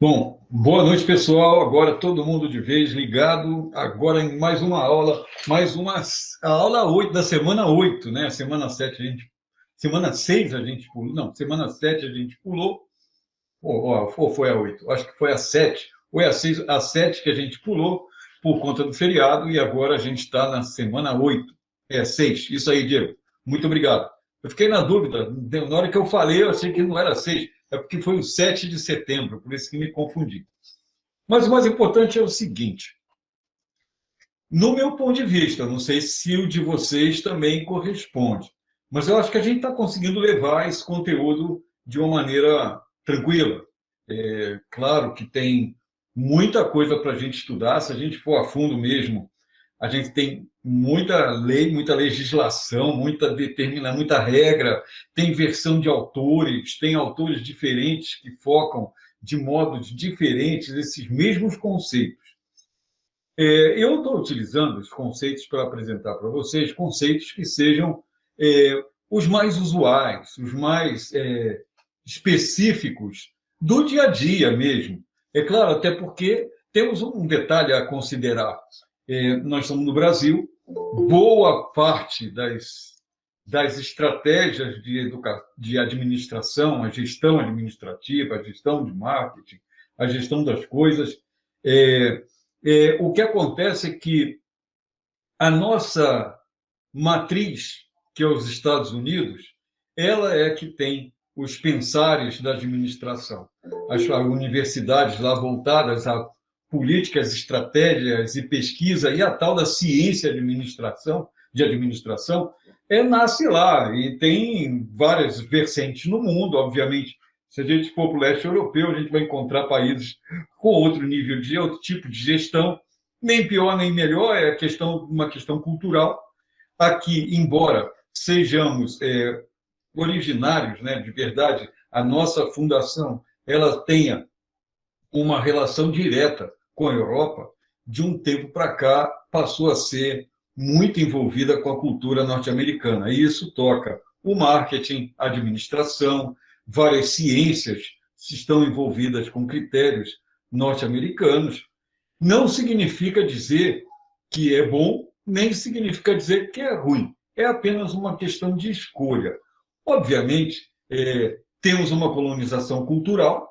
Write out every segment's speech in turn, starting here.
Bom, boa noite, pessoal. Agora todo mundo de vez ligado. Agora em mais uma aula, a aula 8 da semana 8, né? Semana 7 semana 6 a gente pulou, não, semana 7 a gente pulou, ou foi a 8? Acho que foi a 7. Ou é a 6, a 7 que a gente pulou por conta do feriado e agora a gente está na semana 8. É 6. Isso aí, Diego. Muito obrigado. Eu fiquei na dúvida, na hora que eu falei, eu achei que não era 6, é porque foi o 7 de setembro, por isso que me confundi. Mas o mais importante é o seguinte: no meu ponto de vista, não sei se o de vocês também corresponde, mas eu acho que a gente está conseguindo levar esse conteúdo de uma maneira tranquila. É claro que tem muita coisa para a gente estudar, se a gente for a fundo mesmo, a gente tem muita lei, muita legislação, muita regra, tem versão de autores, tem autores diferentes que focam de modos diferentes esses mesmos conceitos. Eu estou utilizando os conceitos para apresentar para vocês conceitos que sejam os mais usuais, os mais específicos do dia a dia mesmo. É claro, até porque temos um detalhe a considerar. Nós estamos no Brasil, boa parte das estratégias de administração, a gestão administrativa, a gestão de marketing, a gestão das coisas, é, o que acontece é que a nossa matriz, que é os Estados Unidos, ela é que tem os pensares da administração. As universidades lá voltadas a políticas, estratégias e pesquisa e a tal da ciência de administração, nasce lá e tem várias vertentes no mundo, obviamente. Se a gente for para o leste europeu, a gente vai encontrar países com outro nível de outro tipo de gestão, nem pior nem melhor, é uma questão cultural. Aqui, embora sejamos originários, né, de verdade, a nossa fundação ela tenha uma relação direta com a Europa, de um tempo para cá passou a ser muito envolvida com a cultura norte-americana. E isso toca o marketing, a administração, várias ciências estão envolvidas com critérios norte-americanos. Não significa dizer que é bom, nem significa dizer que é ruim. É apenas uma questão de escolha. Obviamente, temos uma colonização cultural,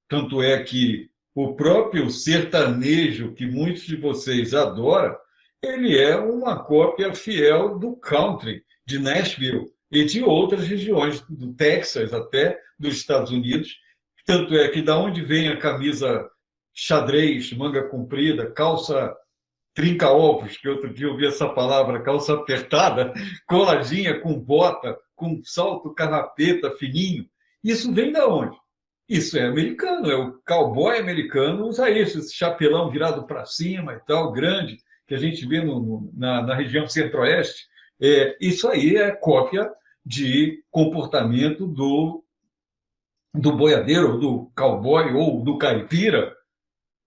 tanto é que o próprio sertanejo, que muitos de vocês adoram, ele é uma cópia fiel do country, de Nashville e de outras regiões, do Texas até, dos Estados Unidos. Tanto é que da onde vem a camisa xadrez, manga comprida, calça trinca-ovos, que outro dia eu ouvi essa palavra, calça apertada, coladinha com bota, com salto carrapeta fininho. Isso vem da onde? Isso é americano, é o cowboy americano usa isso, esse chapelão virado para cima e tal, grande, que a gente vê na região centro-oeste. Isso aí é cópia de comportamento do boiadeiro, do cowboy ou do caipira,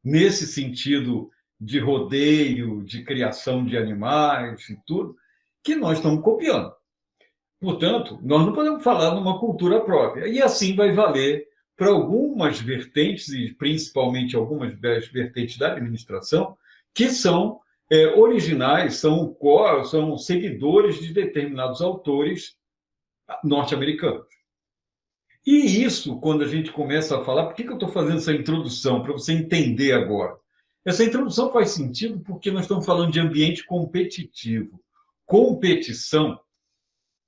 nesse sentido de rodeio, de criação de animais e tudo, que nós estamos copiando. Portanto, nós não podemos falar numa cultura própria. E assim vai valer para algumas vertentes, e principalmente algumas das vertentes da administração, que são originais, são seguidores de determinados autores norte-americanos. E isso, quando a gente começa a falar, por que eu estou fazendo essa introdução? Para você entender agora. Essa introdução faz sentido porque nós estamos falando de ambiente competitivo. Competição,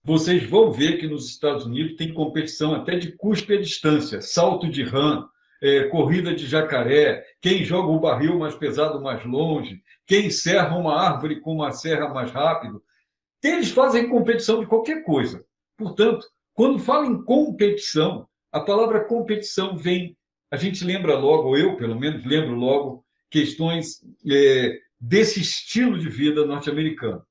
vocês vão ver que nos Estados Unidos tem competição até de cuspe à distância, salto de rã, corrida de jacaré, quem joga o barril mais pesado mais longe, quem serra uma árvore com uma serra mais rápido. Eles fazem competição de qualquer coisa. Portanto, quando fala em competição, a palavra competição vem, a gente lembra logo, ou eu pelo menos lembro logo, questões desse estilo de vida norte-americano.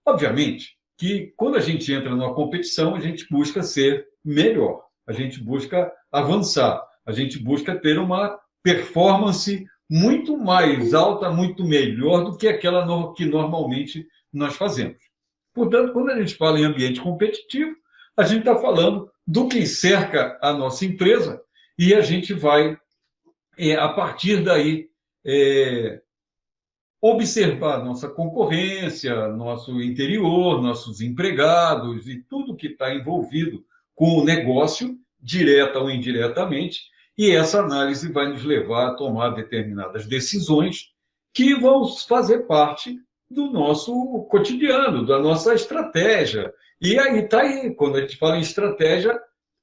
Obviamente que quando a gente entra numa competição, a gente busca ser melhor, a gente busca avançar, a gente busca ter uma performance muito mais alta, muito melhor do que aquela que normalmente nós fazemos. Portanto, quando a gente fala em ambiente competitivo, a gente está falando do que cerca a nossa empresa e a gente vai a partir daí, observar nossa concorrência, nosso interior, nossos empregados e tudo que está envolvido com o negócio, direta ou indiretamente, e essa análise vai nos levar a tomar determinadas decisões que vão fazer parte do nosso cotidiano, da nossa estratégia. E aí está aí, quando a gente fala em estratégia,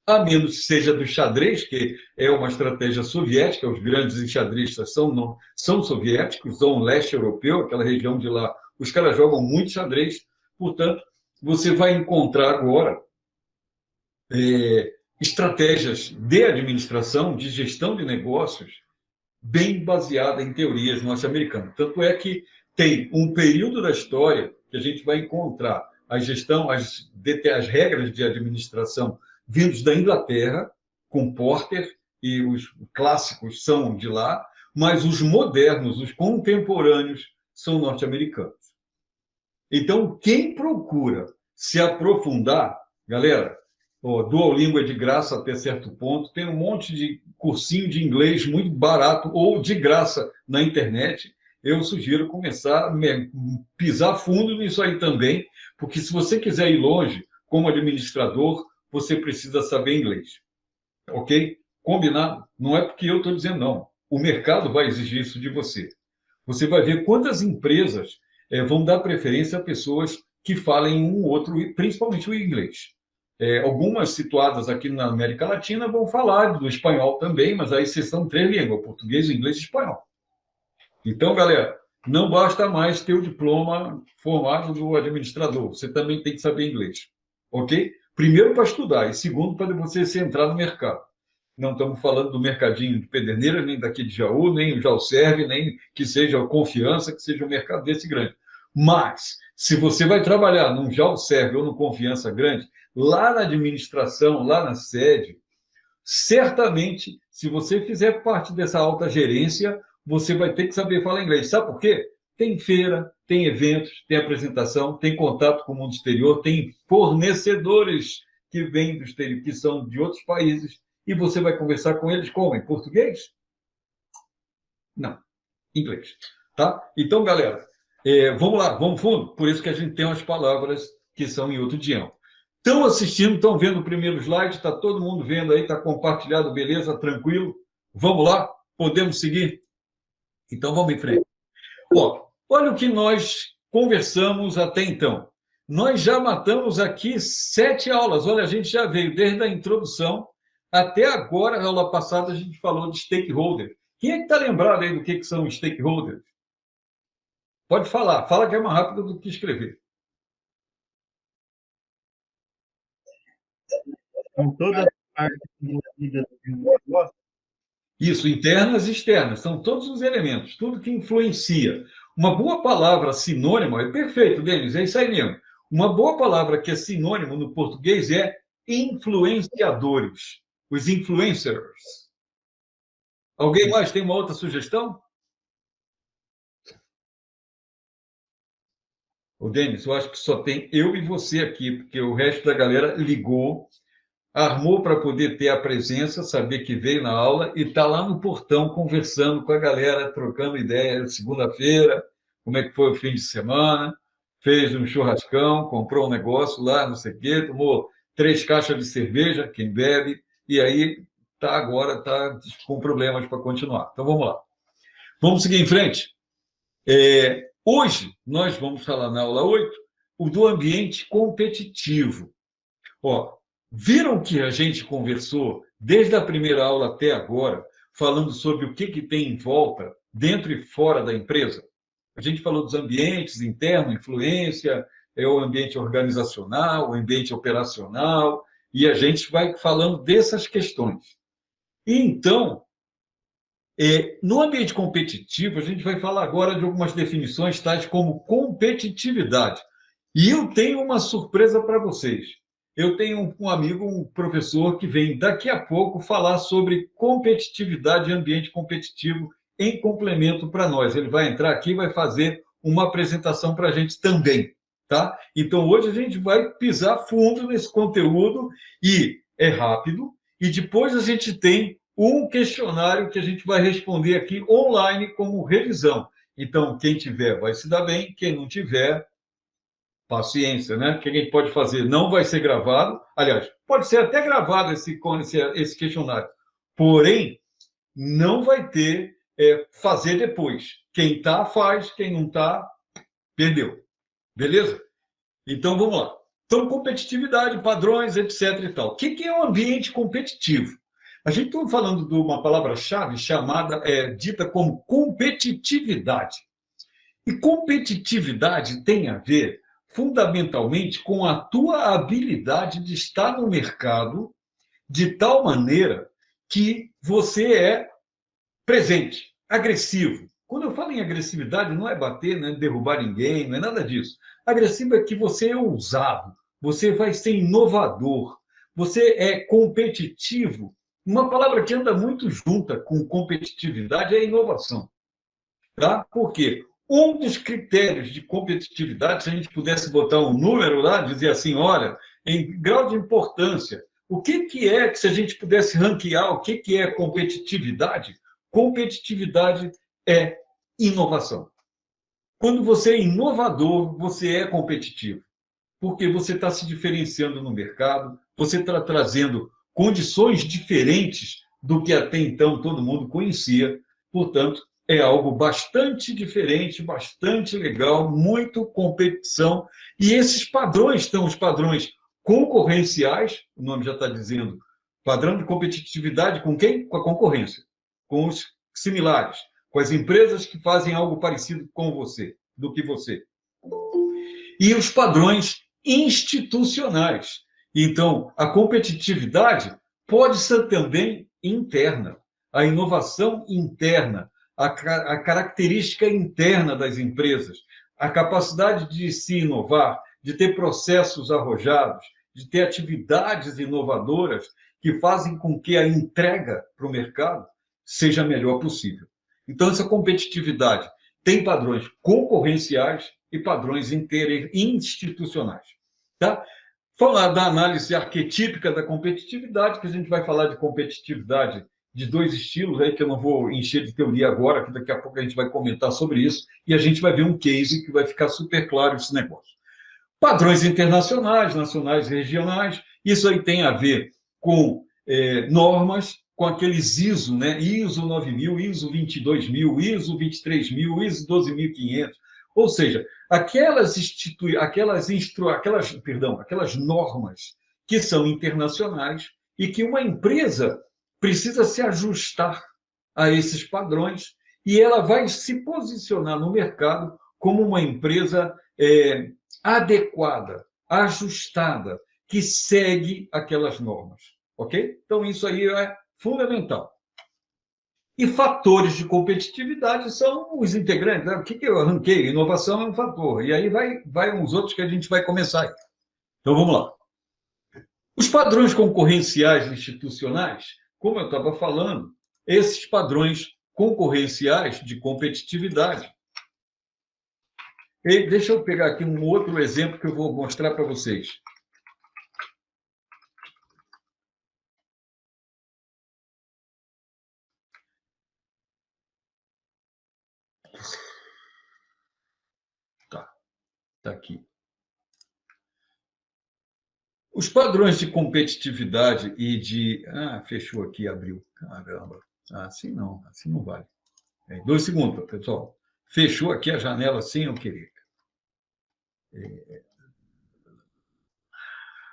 a menos que seja do xadrez, que é uma estratégia soviética, os grandes enxadristas são soviéticos, são leste europeu, aquela região de lá, os caras jogam muito xadrez, portanto, você vai encontrar agora estratégias de administração, de gestão de negócios, bem baseada em teorias norte-americanas. Tanto é que tem um período da história que a gente vai encontrar a gestão, as regras de administração vindos da Inglaterra, com Porter, e os clássicos são de lá, mas os modernos, os contemporâneos, são norte-americanos. Então, quem procura se aprofundar, galera, Duolingo é de graça até certo ponto, tem um monte de cursinho de inglês muito barato ou de graça na internet. Eu sugiro começar a pisar fundo nisso aí também, porque se você quiser ir longe como administrador, você precisa saber inglês. Ok? Combinado? Não é porque eu estou dizendo não. O mercado vai exigir isso de você. Você vai ver quantas empresas vão dar preferência a pessoas que falem um outro, principalmente o inglês. Algumas situadas aqui na América Latina vão falar do espanhol também, mas aí vocês são três línguas, português, inglês e espanhol. Então, galera, não basta mais ter o diploma formado do administrador, você também tem que saber inglês, ok? Primeiro para estudar e segundo para você se entrar no mercado. Não estamos falando do mercadinho de Pederneiras, nem daqui de Jaú, nem o Jalserve, nem que seja a Confiança, que seja um mercado desse grande. Mas, se você vai trabalhar num Jalserve ou no Confiança grande, lá na administração, lá na sede, certamente, se você fizer parte dessa alta gerência, você vai ter que saber falar inglês. Sabe por quê? Tem feira, tem eventos, tem apresentação, tem contato com o mundo exterior, tem fornecedores que vêm do exterior, que são de outros países, e você vai conversar com eles como? Em português? Não, inglês. Tá? Então, galera, vamos lá, vamos fundo. Por isso que a gente tem umas palavras que são em outro idioma. Estão assistindo, estão vendo o primeiro slide, está todo mundo vendo aí, está compartilhado, beleza, tranquilo? Vamos lá? Podemos seguir? Então, vamos em frente. Olha o que nós conversamos até então. Nós já matamos aqui 7 aulas. Olha, a gente já veio desde a introdução até agora, a aula passada, a gente falou de stakeholder. Quem é que está lembrado aí do que são stakeholders? Pode falar. Fala que é mais rápido do que escrever. São todas as partes envolvidas no negócio. Isso, internas e externas, são todos os elementos, tudo que influencia. Uma boa palavra sinônimo, é perfeito, Denis, é isso aí mesmo. Uma boa palavra que é sinônimo no português é influenciadores, os influencers. Alguém mais tem uma outra sugestão? O Denis, eu acho que só tem eu e você aqui, porque o resto da galera ligou, armou para poder ter a presença, saber que veio na aula e está lá no portão conversando com a galera, trocando ideia. Segunda-feira, como é que foi o fim de semana, fez um churrascão, comprou um negócio lá, não sei o quê, tomou 3 caixas de cerveja, quem bebe, e aí agora está com problemas para continuar. Então vamos lá. Vamos seguir em frente. Hoje nós vamos falar na aula 8 do ambiente competitivo. Viram que a gente conversou desde a primeira aula até agora, falando sobre o que tem em volta, dentro e fora da empresa? A gente falou dos ambientes interno, influência, o ambiente organizacional, o ambiente operacional, e a gente vai falando dessas questões. Então, no ambiente competitivo, a gente vai falar agora de algumas definições tais como competitividade. E eu tenho uma surpresa para vocês. Eu tenho um amigo, um professor, que vem daqui a pouco falar sobre competitividade e ambiente competitivo em complemento para nós. Ele vai entrar aqui e vai fazer uma apresentação para a gente também. Tá? Então, hoje a gente vai pisar fundo nesse conteúdo e é rápido. E depois a gente tem um questionário que a gente vai responder aqui online como revisão. Então, quem tiver vai se dar bem, quem não tiver, paciência, né? O que a gente pode fazer? Não vai ser gravado. Aliás, pode ser até gravado esse questionário. Porém, não vai ter fazer depois. Quem está, faz. Quem não está, perdeu. Beleza? Então, vamos lá. Então, competitividade, padrões, etc. e tal. O que é um ambiente competitivo? A gente está falando de uma palavra-chave chamada, dita como competitividade. E competitividade tem a ver, fundamentalmente, com a tua habilidade de estar no mercado de tal maneira que você é presente, agressivo. Quando eu falo em agressividade, não é bater, não é derrubar ninguém, não é nada disso. Agressivo é que você é ousado, você vai ser inovador, você é competitivo. Uma palavra que anda muito junta com competitividade é inovação. Tá? Por quê? Um dos critérios de competitividade, se a gente pudesse botar um número lá, dizer assim, olha, em grau de importância, o que é que se a gente pudesse ranquear o que é competitividade? Competitividade é inovação. Quando você é inovador, você é competitivo, porque você está se diferenciando no mercado, você está trazendo condições diferentes do que até então todo mundo conhecia, portanto, é algo bastante diferente, bastante legal, muito competição. E esses padrões estão os padrões concorrenciais, o nome já está dizendo, padrão de competitividade com quem? Com a concorrência, com os similares, com as empresas que fazem algo parecido com você, do que você. E os padrões institucionais. Então, a competitividade pode ser também interna, a inovação interna, a característica interna das empresas, a capacidade de se inovar, de ter processos arrojados, de ter atividades inovadoras que fazem com que a entrega para o mercado seja a melhor possível. Então, essa competitividade tem padrões concorrenciais e padrões institucionais. Tá? Falar da análise arquetípica da competitividade, que a gente vai falar de competitividade de dois estilos, aí que eu não vou encher de teoria agora, que daqui a pouco a gente vai comentar sobre isso, e a gente vai ver um case que vai ficar super claro esse negócio. Padrões internacionais, nacionais e regionais, isso aí tem a ver com normas, com aqueles ISO, né? ISO 9000, ISO 22000, ISO 23000, ISO 12500, ou seja, aquelas normas que são internacionais e que uma empresa precisa se ajustar a esses padrões e ela vai se posicionar no mercado como uma empresa adequada, ajustada, que segue aquelas normas, ok? Então, isso aí é fundamental. E fatores de competitividade são os integrantes. Né? O que eu arranquei? Inovação é um fator. E aí vai uns outros que a gente vai começar. Então, vamos lá. Os padrões concorrenciais institucionais, como eu estava falando, esses padrões concorrenciais de competitividade. E deixa eu pegar aqui um outro exemplo que eu vou mostrar para vocês. Tá aqui. Os padrões de competitividade e de... fechou aqui, abriu. Caramba. Assim não vale. 2 segundos, pessoal. Fechou aqui a janela sem eu querer.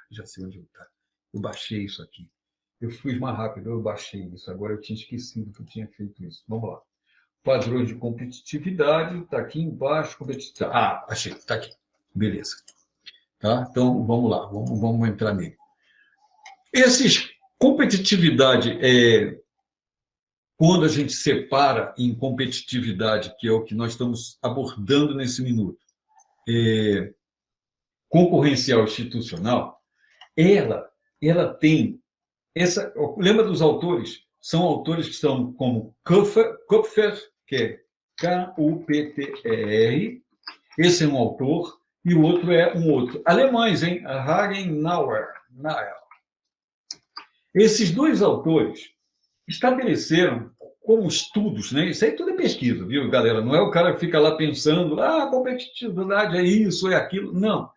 Já sei onde está. Eu baixei isso aqui. Eu fui mais rápido, eu baixei isso. Agora eu tinha esquecido que eu tinha feito isso. Vamos lá. Padrões de competitividade, está aqui embaixo. Competitividade. Achei, está aqui. Beleza. Tá? Então, vamos lá, vamos entrar nele. Esses competitividade, quando a gente separa em competitividade, que é o que nós estamos abordando nesse minuto, concorrencial institucional, ela tem essa... Lembra dos autores? São autores que são como Kupfer, que é Kupter, esse é um autor, e o outro é um outro. Alemães, hein? Hagenauer. Esses dois autores, estabeleceram como estudos, né? Isso aí tudo é pesquisa, viu, galera? Não é o cara que fica lá pensando, competitividade é isso, é aquilo. Não.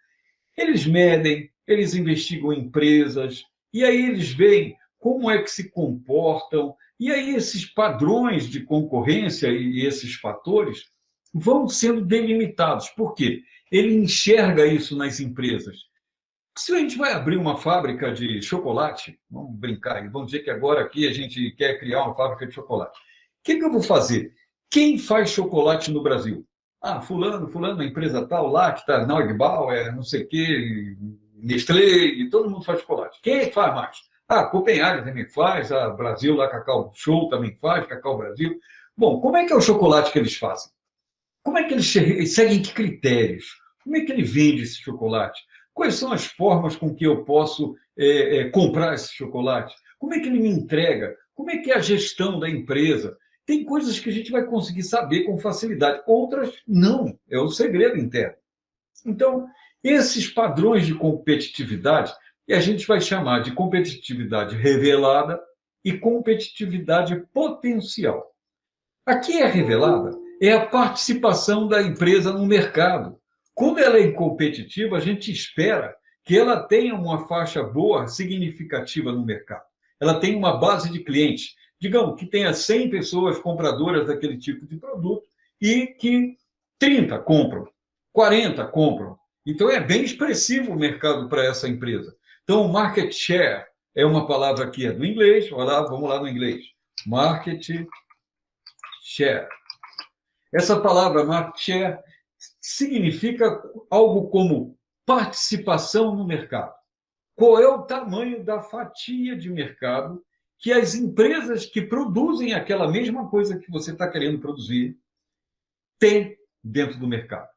Eles medem, eles investigam empresas, e aí eles veem como é que se comportam, e aí esses padrões de concorrência e esses fatores vão sendo delimitados. Por quê? Ele enxerga isso nas empresas. Se a gente vai abrir uma fábrica de chocolate, vamos brincar, vamos dizer que agora aqui a gente quer criar uma fábrica de chocolate. O que eu vou fazer? Quem faz chocolate no Brasil? Ah, fulano, a empresa tal lá, que está na Neugbauer, não sei o quê, Nestlé, e todo mundo faz chocolate. Quem é que faz mais? Ah, Copenhague também faz, a Brasil, lá, Cacau Show também faz, Cacau Brasil. Bom, como é que é o chocolate que eles fazem? Como é que eles seguem que critérios? Como é que ele vende esse chocolate? Quais são as formas com que eu posso comprar esse chocolate? Como é que ele me entrega? Como é que é a gestão da empresa? Tem coisas que a gente vai conseguir saber com facilidade, outras não, é o segredo interno. Então, esses padrões de competitividade, a gente vai chamar de competitividade revelada e competitividade potencial. Aqui é revelada é a participação da empresa no mercado. Quando ela é competitiva, a gente espera que ela tenha uma faixa boa, significativa no mercado. Ela tem uma base de clientes, digamos que tenha 100 pessoas compradoras daquele tipo de produto e que 30 compram, 40 compram. Então é bem expressivo o mercado para essa empresa. Então, market share é uma palavra que é do inglês, vamos lá no inglês. Market share. Essa palavra market share significa algo como participação no mercado. Qual é o tamanho da fatia de mercado que as empresas que produzem aquela mesma coisa que você está querendo produzir têm dentro do mercado?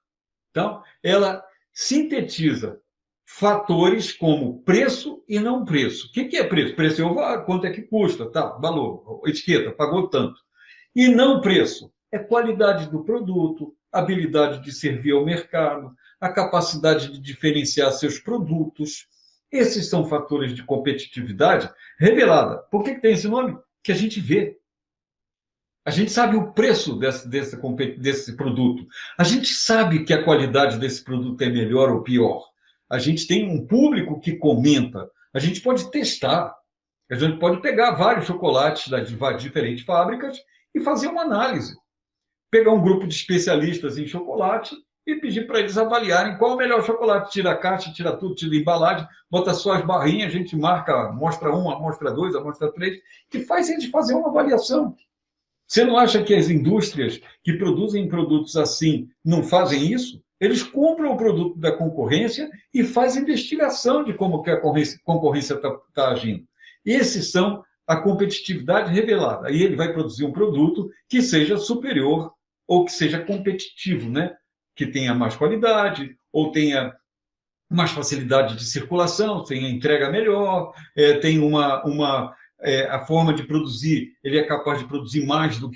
Então, ela sintetiza fatores como preço e não preço. O que é preço? Preço é quanto é que custa, tá? Valor, etiqueta, pagou tanto. E não preço é qualidade do produto, habilidade de servir ao mercado, a capacidade de diferenciar seus produtos. Esses são fatores de competitividade revelada. Por que tem esse nome? Que a gente vê. A gente sabe o preço desse produto. A gente sabe que a qualidade desse produto é melhor ou pior. A gente tem um público que comenta. A gente pode testar. A gente pode pegar vários chocolates das diferentes fábricas e fazer uma análise. Pegar um grupo de especialistas em chocolate e pedir para eles avaliarem qual é o melhor chocolate. Tira a caixa, tira tudo, tira a embalagem, bota só as barrinhas, a gente marca a amostra 1, a amostra 2, a amostra 3, que faz eles fazer uma avaliação. Você não acha que as indústrias que produzem produtos assim não fazem isso? Eles compram o produto da concorrência e fazem investigação de como que a concorrência está agindo. Esses são a competitividade revelada. Aí ele vai produzir um produto que seja superior ou que seja competitivo, né? Que tenha mais qualidade ou tenha mais facilidade de circulação, tenha entrega melhor, tem a forma de produzir, ele é capaz de produzir mais do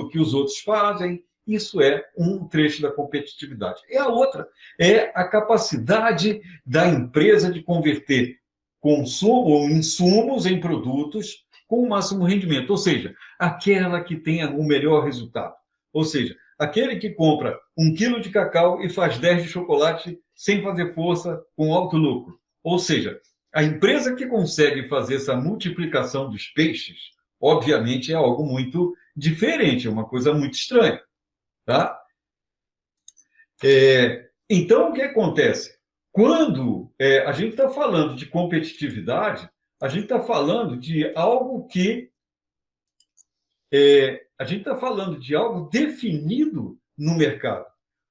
que os outros fazem. Isso é um trecho da competitividade. E a outra é a capacidade da empresa de converter consumo ou insumos em produtos com o máximo rendimento, ou seja, aquela que tenha o melhor resultado. Ou seja, aquele que compra 1 quilo de cacau e faz 10 de chocolate sem fazer força, com alto lucro. Ou seja, a empresa que consegue fazer essa multiplicação dos peixes, obviamente é algo muito diferente, é uma coisa muito estranha. Tá? Então, o que acontece? Quando a gente está falando de competitividade, a gente está falando de algo que a gente está falando de algo definido no mercado.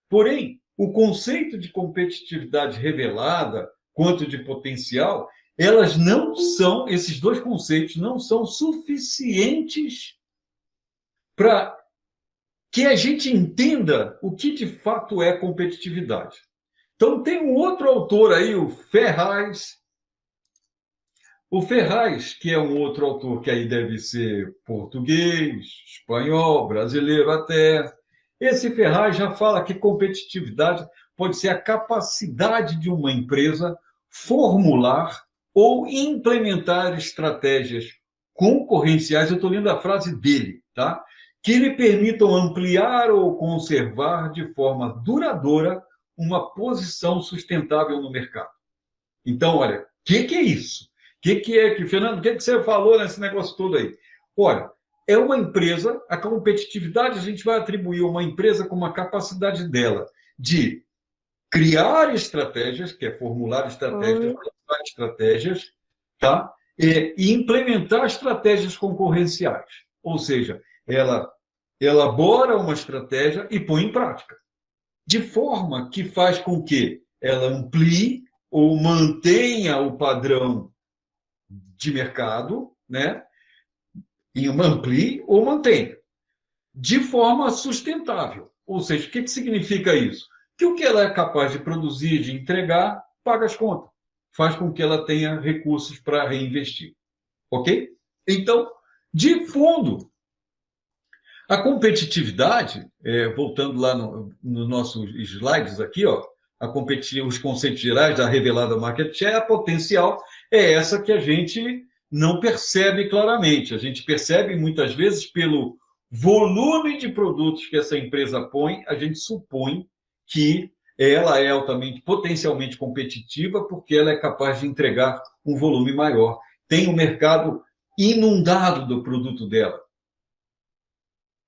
Porém, o conceito de competitividade revelada quanto de potencial, elas não são, esses dois conceitos não são suficientes para que a gente entenda o que de fato é competitividade. Então, tem um outro autor aí, o Ferraz. O Ferraz, que é um outro autor que aí deve ser português, espanhol, brasileiro até. Esse Ferraz já fala que competitividade pode ser a capacidade de uma empresa formular ou implementar estratégias concorrenciais, eu estou lendo a frase dele, tá? Que lhe permitam ampliar ou conservar de forma duradoura uma posição sustentável no mercado. Então, olha, o que é isso? Fernando, o que você falou nesse negócio todo aí? Olha, é uma empresa, a competitividade a gente vai atribuir a uma empresa com uma capacidade dela de criar estratégias, que é formular estratégias, pensar estratégias, tá? E implementar estratégias concorrenciais. Ou seja, ela elabora uma estratégia e põe em prática, de forma que faz com que ela amplie ou mantenha o padrão de mercado, né? E amplie ou mantenha, de forma sustentável. Ou seja, o que significa isso? Que o que ela é capaz de produzir, de entregar, paga as contas, faz com que ela tenha recursos para reinvestir. Ok? Então, de fundo, a competitividade, voltando lá nos nossos slides aqui, ó, os conceitos gerais da revelada market share, a potencial é essa que a gente não percebe claramente. A gente percebe muitas vezes pelo volume de produtos que essa empresa põe, a gente supõe que ela é altamente, potencialmente competitiva, porque ela é capaz de entregar um volume maior. Tem o mercado inundado do produto dela.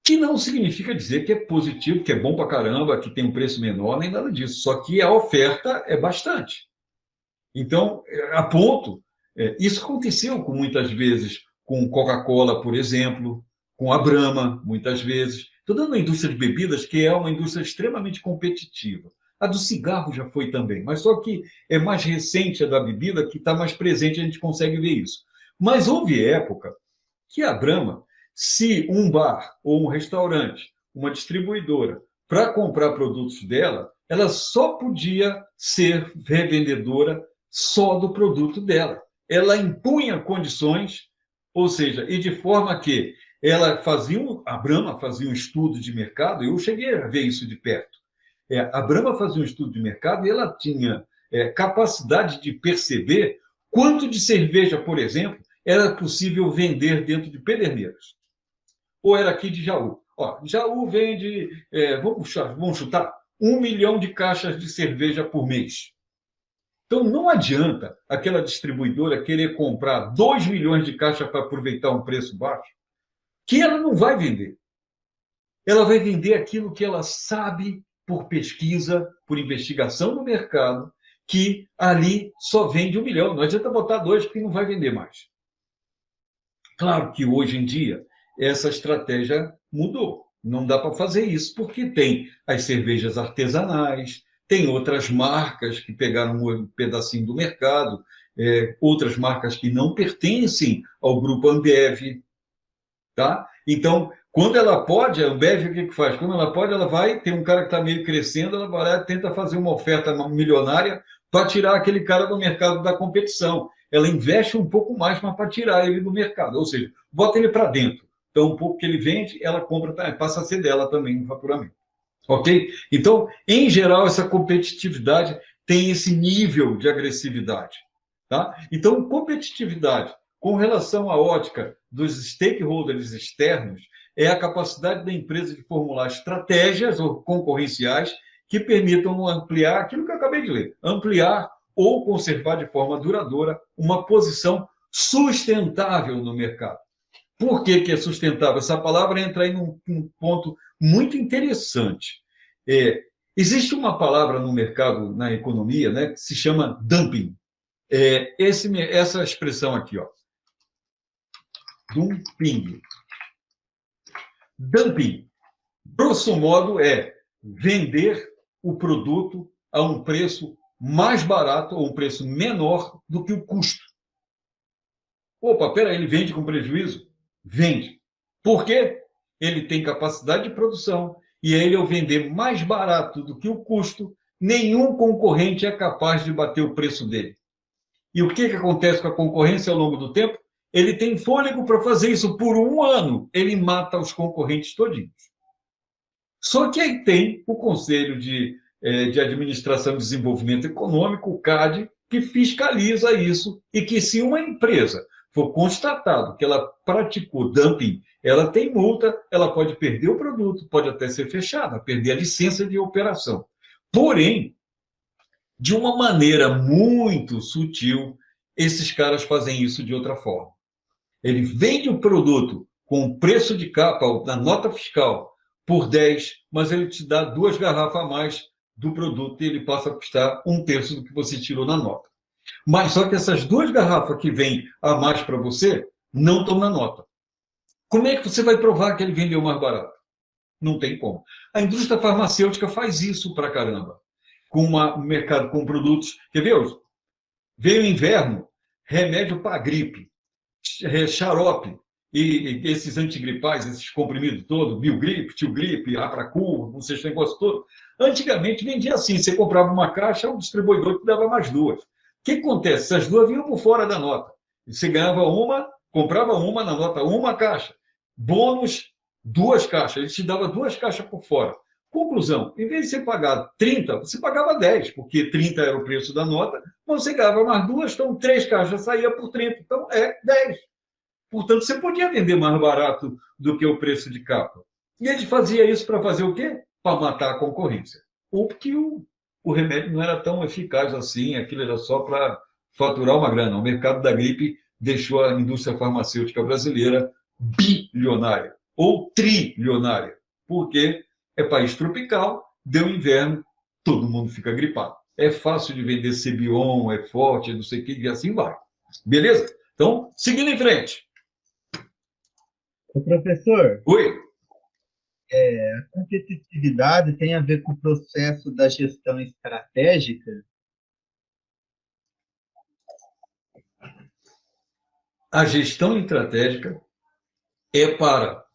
Que não significa dizer que é positivo, que é bom para caramba, que tem um preço menor, nem nada disso. Só que a oferta é bastante. Então, a ponto, isso aconteceu com muitas vezes com Coca-Cola, por exemplo, com a Brahma, muitas vezes. Estou dando a indústria de bebidas, que é uma indústria extremamente competitiva. A do cigarro já foi também, mas só que é mais recente a da bebida, que está mais presente, a gente consegue ver isso. Mas houve época que a Brahma, se um bar ou um restaurante, uma distribuidora, para comprar produtos dela, ela só podia ser revendedora só do produto dela. Ela impunha condições, ou seja, e de forma que a Brahma fazia um estudo de mercado, eu cheguei a ver isso de perto. A Brahma fazia um estudo de mercado e ela tinha capacidade de perceber quanto de cerveja, por exemplo, era possível vender dentro de Pederneiras. Ou era aqui de Jaú. Ó, Jaú vende, vamos chutar, 1 milhão de caixas de cerveja por mês. Então, não adianta aquela distribuidora querer comprar 2 milhões de caixas para aproveitar um preço baixo, que ela não vai vender. Ela vai vender aquilo que ela sabe por pesquisa, por investigação no mercado, que ali só vende 1 milhão. Não adianta botar 2, porque não vai vender mais. Claro que hoje em dia essa estratégia mudou. Não dá para fazer isso, porque tem as cervejas artesanais, tem outras marcas que pegaram um pedacinho do mercado, outras marcas que não pertencem ao grupo Ambev. Tá? Então, quando ela pode, a Ambev o que faz? Quando ela pode, ela vai, tem um cara que está meio crescendo, ela vai lá e tenta fazer uma oferta milionária para tirar aquele cara do mercado da competição. Ela investe um pouco mais, mas para tirar ele do mercado. Ou seja, bota ele para dentro. Então, um pouco que ele vende, ela compra, passa a ser dela também no faturamento. Ok? Então, em geral, essa competitividade tem esse nível de agressividade. Tá? Então, competitividade com relação à ótica dos stakeholders externos é a capacidade da empresa de formular estratégias ou concorrenciais que permitam ampliar aquilo que eu acabei de ler, ampliar ou conservar de forma duradoura uma posição sustentável no mercado. Por que é sustentável? Essa palavra entra aí num ponto muito interessante. Existe uma palavra no mercado, na economia, né, que se chama dumping. Essa expressão aqui, ó. Dumping. Dumping, grosso modo, é vender o produto a um preço mais barato ou um preço menor do que o custo. Opa, peraí, ele vende com prejuízo? Vende. Por quê? Ele tem capacidade de produção e ele, ao vender mais barato do que o custo, nenhum concorrente é capaz de bater o preço dele. E o que acontece com a concorrência ao longo do tempo? Ele tem fôlego para fazer isso por 1 ano. Ele mata os concorrentes todinhos. Só que aí tem o Conselho de Administração e Desenvolvimento Econômico, o CAD, que fiscaliza isso e que se uma empresa for constatado que ela praticou dumping, ela tem multa, ela pode perder o produto, pode até ser fechada, perder a licença de operação. Porém, de uma maneira muito sutil, esses caras fazem isso de outra forma. Ele vende o produto com preço de capa na nota fiscal por 10, mas ele te dá 2 garrafas a mais do produto e ele passa a custar 1/3 do que você tirou na nota. Mas só que essas 2 garrafas que vêm a mais para você não estão na nota. Como é que você vai provar que ele vendeu mais barato? Não tem como. A indústria farmacêutica faz isso para caramba. Com um mercado com produtos. Quer ver? Veio o inverno, remédio para gripe, xarope, e esses antigripais, esses comprimidos todos, Bilgrip, Tilgrip, Apracur, não sei esse negócio todo. Antigamente vendia assim: você comprava uma caixa, o distribuidor te dava mais 2. O que acontece? Essas 2 vinham por fora da nota. Você ganhava uma, comprava uma na nota, uma caixa. Bônus, 2 caixas. Ele te dava 2 caixas por fora. Conclusão: em vez de você pagar 30, você pagava 10, porque 30 era o preço da nota, mas você ganhava mais 2, então 3 caixas saía por 30. Então é 10. Portanto, você podia vender mais barato do que o preço de capa. E ele fazia isso para fazer o quê? Para matar a concorrência. Ou porque o remédio não era tão eficaz assim, aquilo era só para faturar uma grana. O mercado da gripe deixou a indústria farmacêutica brasileira bilionária ou trilionária, porque é país tropical, deu inverno, todo mundo fica gripado. É fácil de vender Cebion, é forte, não sei o que, e assim vai. Beleza? Então, seguindo em frente. O professor, Oi. a competitividade tem a ver com o processo da gestão estratégica? A gestão estratégica é para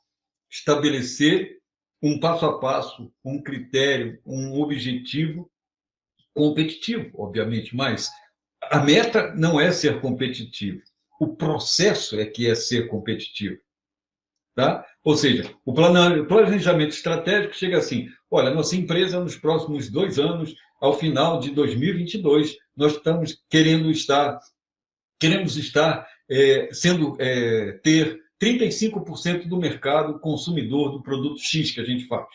estabelecer um passo a passo, um critério, um objetivo competitivo, obviamente, mas a meta não é ser competitivo. O processo é que é ser competitivo. Tá? Ou seja, o planejamento estratégico chega assim: olha, nossa empresa, nos próximos 2 anos, ao final de 2022, nós queremos estar ter 35% do mercado consumidor do produto X que a gente faz.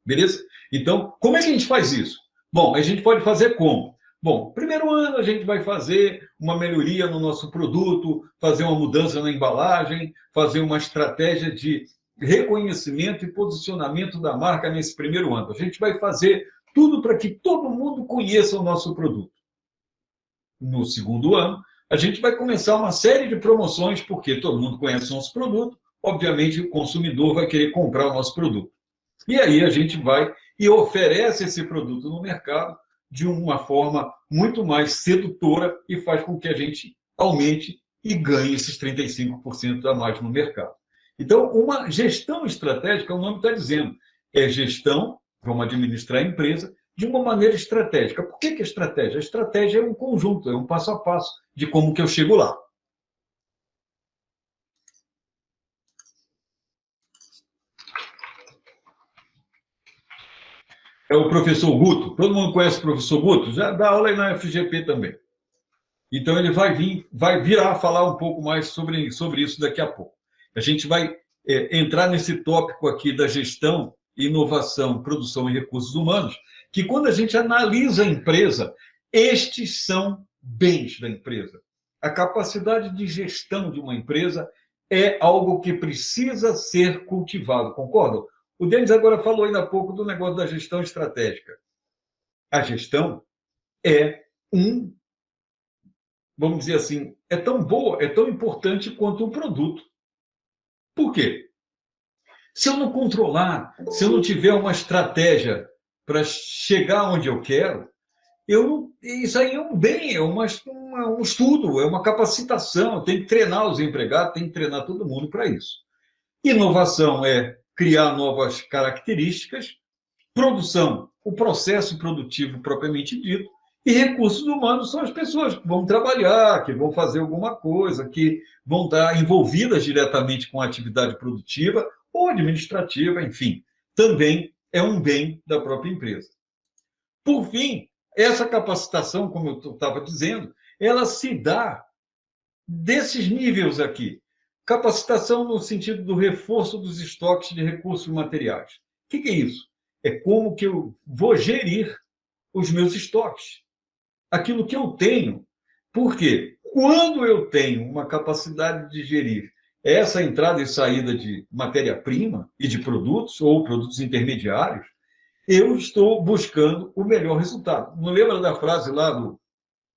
Beleza? Então, como é que a gente faz isso? Bom, a gente pode fazer como? Bom, primeiro ano a gente vai fazer uma melhoria no nosso produto, fazer uma mudança na embalagem, fazer uma estratégia de reconhecimento e posicionamento da marca nesse primeiro ano. A gente vai fazer tudo para que todo mundo conheça o nosso produto. No segundo ano, a gente vai começar uma série de promoções, porque todo mundo conhece o nosso produto, obviamente o consumidor vai querer comprar o nosso produto. E aí a gente vai e oferece esse produto no mercado de uma forma muito mais sedutora e faz com que a gente aumente e ganhe esses 35% a mais no mercado. Então, uma gestão estratégica, o nome está dizendo, é gestão, vamos administrar a empresa, de uma maneira estratégica. Por que é estratégia? A estratégia é um conjunto, é um passo a passo de como que eu chego lá. É o professor Guto. Todo mundo conhece o professor Guto? Já dá aula aí na FGP também. Então, ele vai virar falar um pouco mais sobre isso daqui a pouco. A gente vai entrar nesse tópico aqui da gestão, inovação, produção e recursos humanos, que quando a gente analisa a empresa, estes são bens da empresa. A capacidade de gestão de uma empresa é algo que precisa ser cultivado, concordam? O Denis agora falou ainda há pouco do negócio da gestão estratégica. A gestão é vamos dizer assim, é tão boa, é tão importante quanto o produto. Por quê? Se eu não controlar, se eu não tiver uma estratégia para chegar onde eu quero, isso aí é um bem, é um estudo, é uma capacitação. Eu tenho que treinar os empregados, tenho que treinar todo mundo para isso. Inovação é criar novas características, produção, o processo produtivo propriamente dito, e recursos humanos são as pessoas que vão trabalhar, que vão fazer alguma coisa, que vão estar envolvidas diretamente com a atividade produtiva ou administrativa, enfim. Também é um bem da própria empresa. Por fim, essa capacitação, como eu estava dizendo, ela se dá desses níveis aqui. Capacitação no sentido do reforço dos estoques de recursos materiais. O que é isso? É como que eu vou gerir os meus estoques, aquilo que eu tenho. Por quê? Quando eu tenho uma capacidade de gerir essa entrada e saída de matéria-prima e de produtos, ou produtos intermediários, eu estou buscando o melhor resultado. Não lembra da frase lá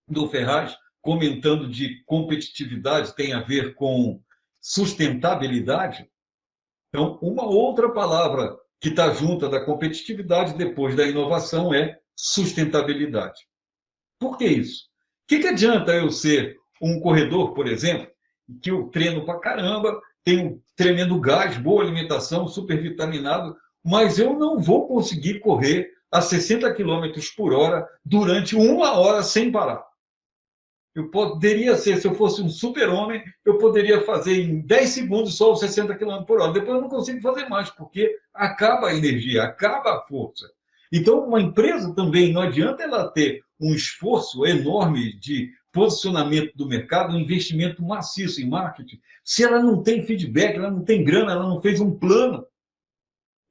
do Ferraz, comentando de competitividade tem a ver com sustentabilidade? Então, uma outra palavra que está junta da competitividade depois da inovação é sustentabilidade. Por que isso? O que adianta eu ser um corredor, por exemplo, que eu treino para caramba, tenho um tremendo gás, boa alimentação, super vitaminado, mas eu não vou conseguir correr a 60 quilômetros por hora durante 1 hora sem parar. Eu poderia ser, se eu fosse um super-homem, eu poderia fazer em 10 segundos só os 60 quilômetros por hora. Depois eu não consigo fazer mais, porque acaba a energia, acaba a força. Então, uma empresa também, não adianta ela ter um esforço enorme de posicionamento do mercado, um investimento maciço em marketing, se ela não tem feedback, ela não tem grana, ela não fez um plano.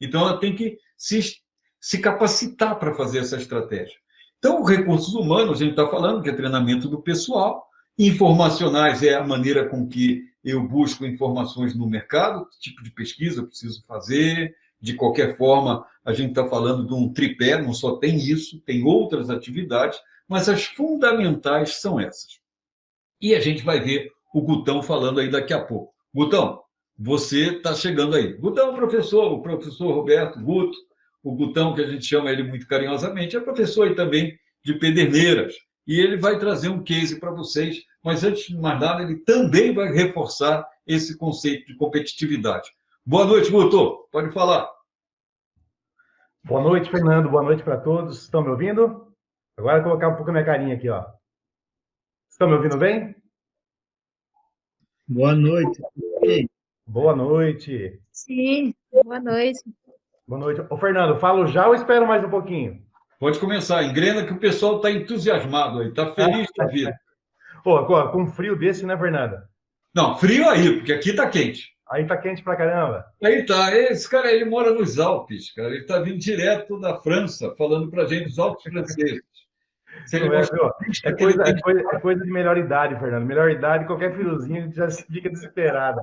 Então, ela tem que se capacitar para fazer essa estratégia. Então, recursos humanos, a gente está falando que é treinamento do pessoal, informacionais é a maneira com que eu busco informações no mercado, que tipo de pesquisa eu preciso fazer, de qualquer forma, a gente está falando de um tripé, não só tem isso, tem outras atividades, mas as fundamentais são essas. E a gente vai ver o Gutão falando aí daqui a pouco. Gutão, você está chegando aí. Gutão, professor, o professor Roberto Guto, o Gutão, que a gente chama ele muito carinhosamente, é professor aí também de Pederneiras. E ele vai trazer um case para vocês, mas antes de mais nada, ele também vai reforçar esse conceito de competitividade. Boa noite, Guto. Pode falar. Boa noite, Fernando. Boa noite para todos. Estão me ouvindo? Agora eu vou colocar um pouco a minha carinha aqui, ó. Estão me ouvindo bem? Boa noite. Boa noite. Sim, boa noite. Boa noite. Ô, Fernando, falo já ou espero mais um pouquinho? Pode começar. Engrena que o pessoal está entusiasmado aí, está feliz da vida. Pô, com um frio desse, né, Fernanda? Não, frio aí, porque aqui está quente. Aí tá quente pra caramba. Aí tá, esse cara ele mora nos Alpes, cara. Ele está vindo direto da França, falando para a gente dos Alpes franceses. Se ele Não é, mostrar viu? pista, É que ele coisa, tem é, coisa, é coisa de melhor idade, Fernando. Melhor idade, qualquer friozinho já fica desesperado.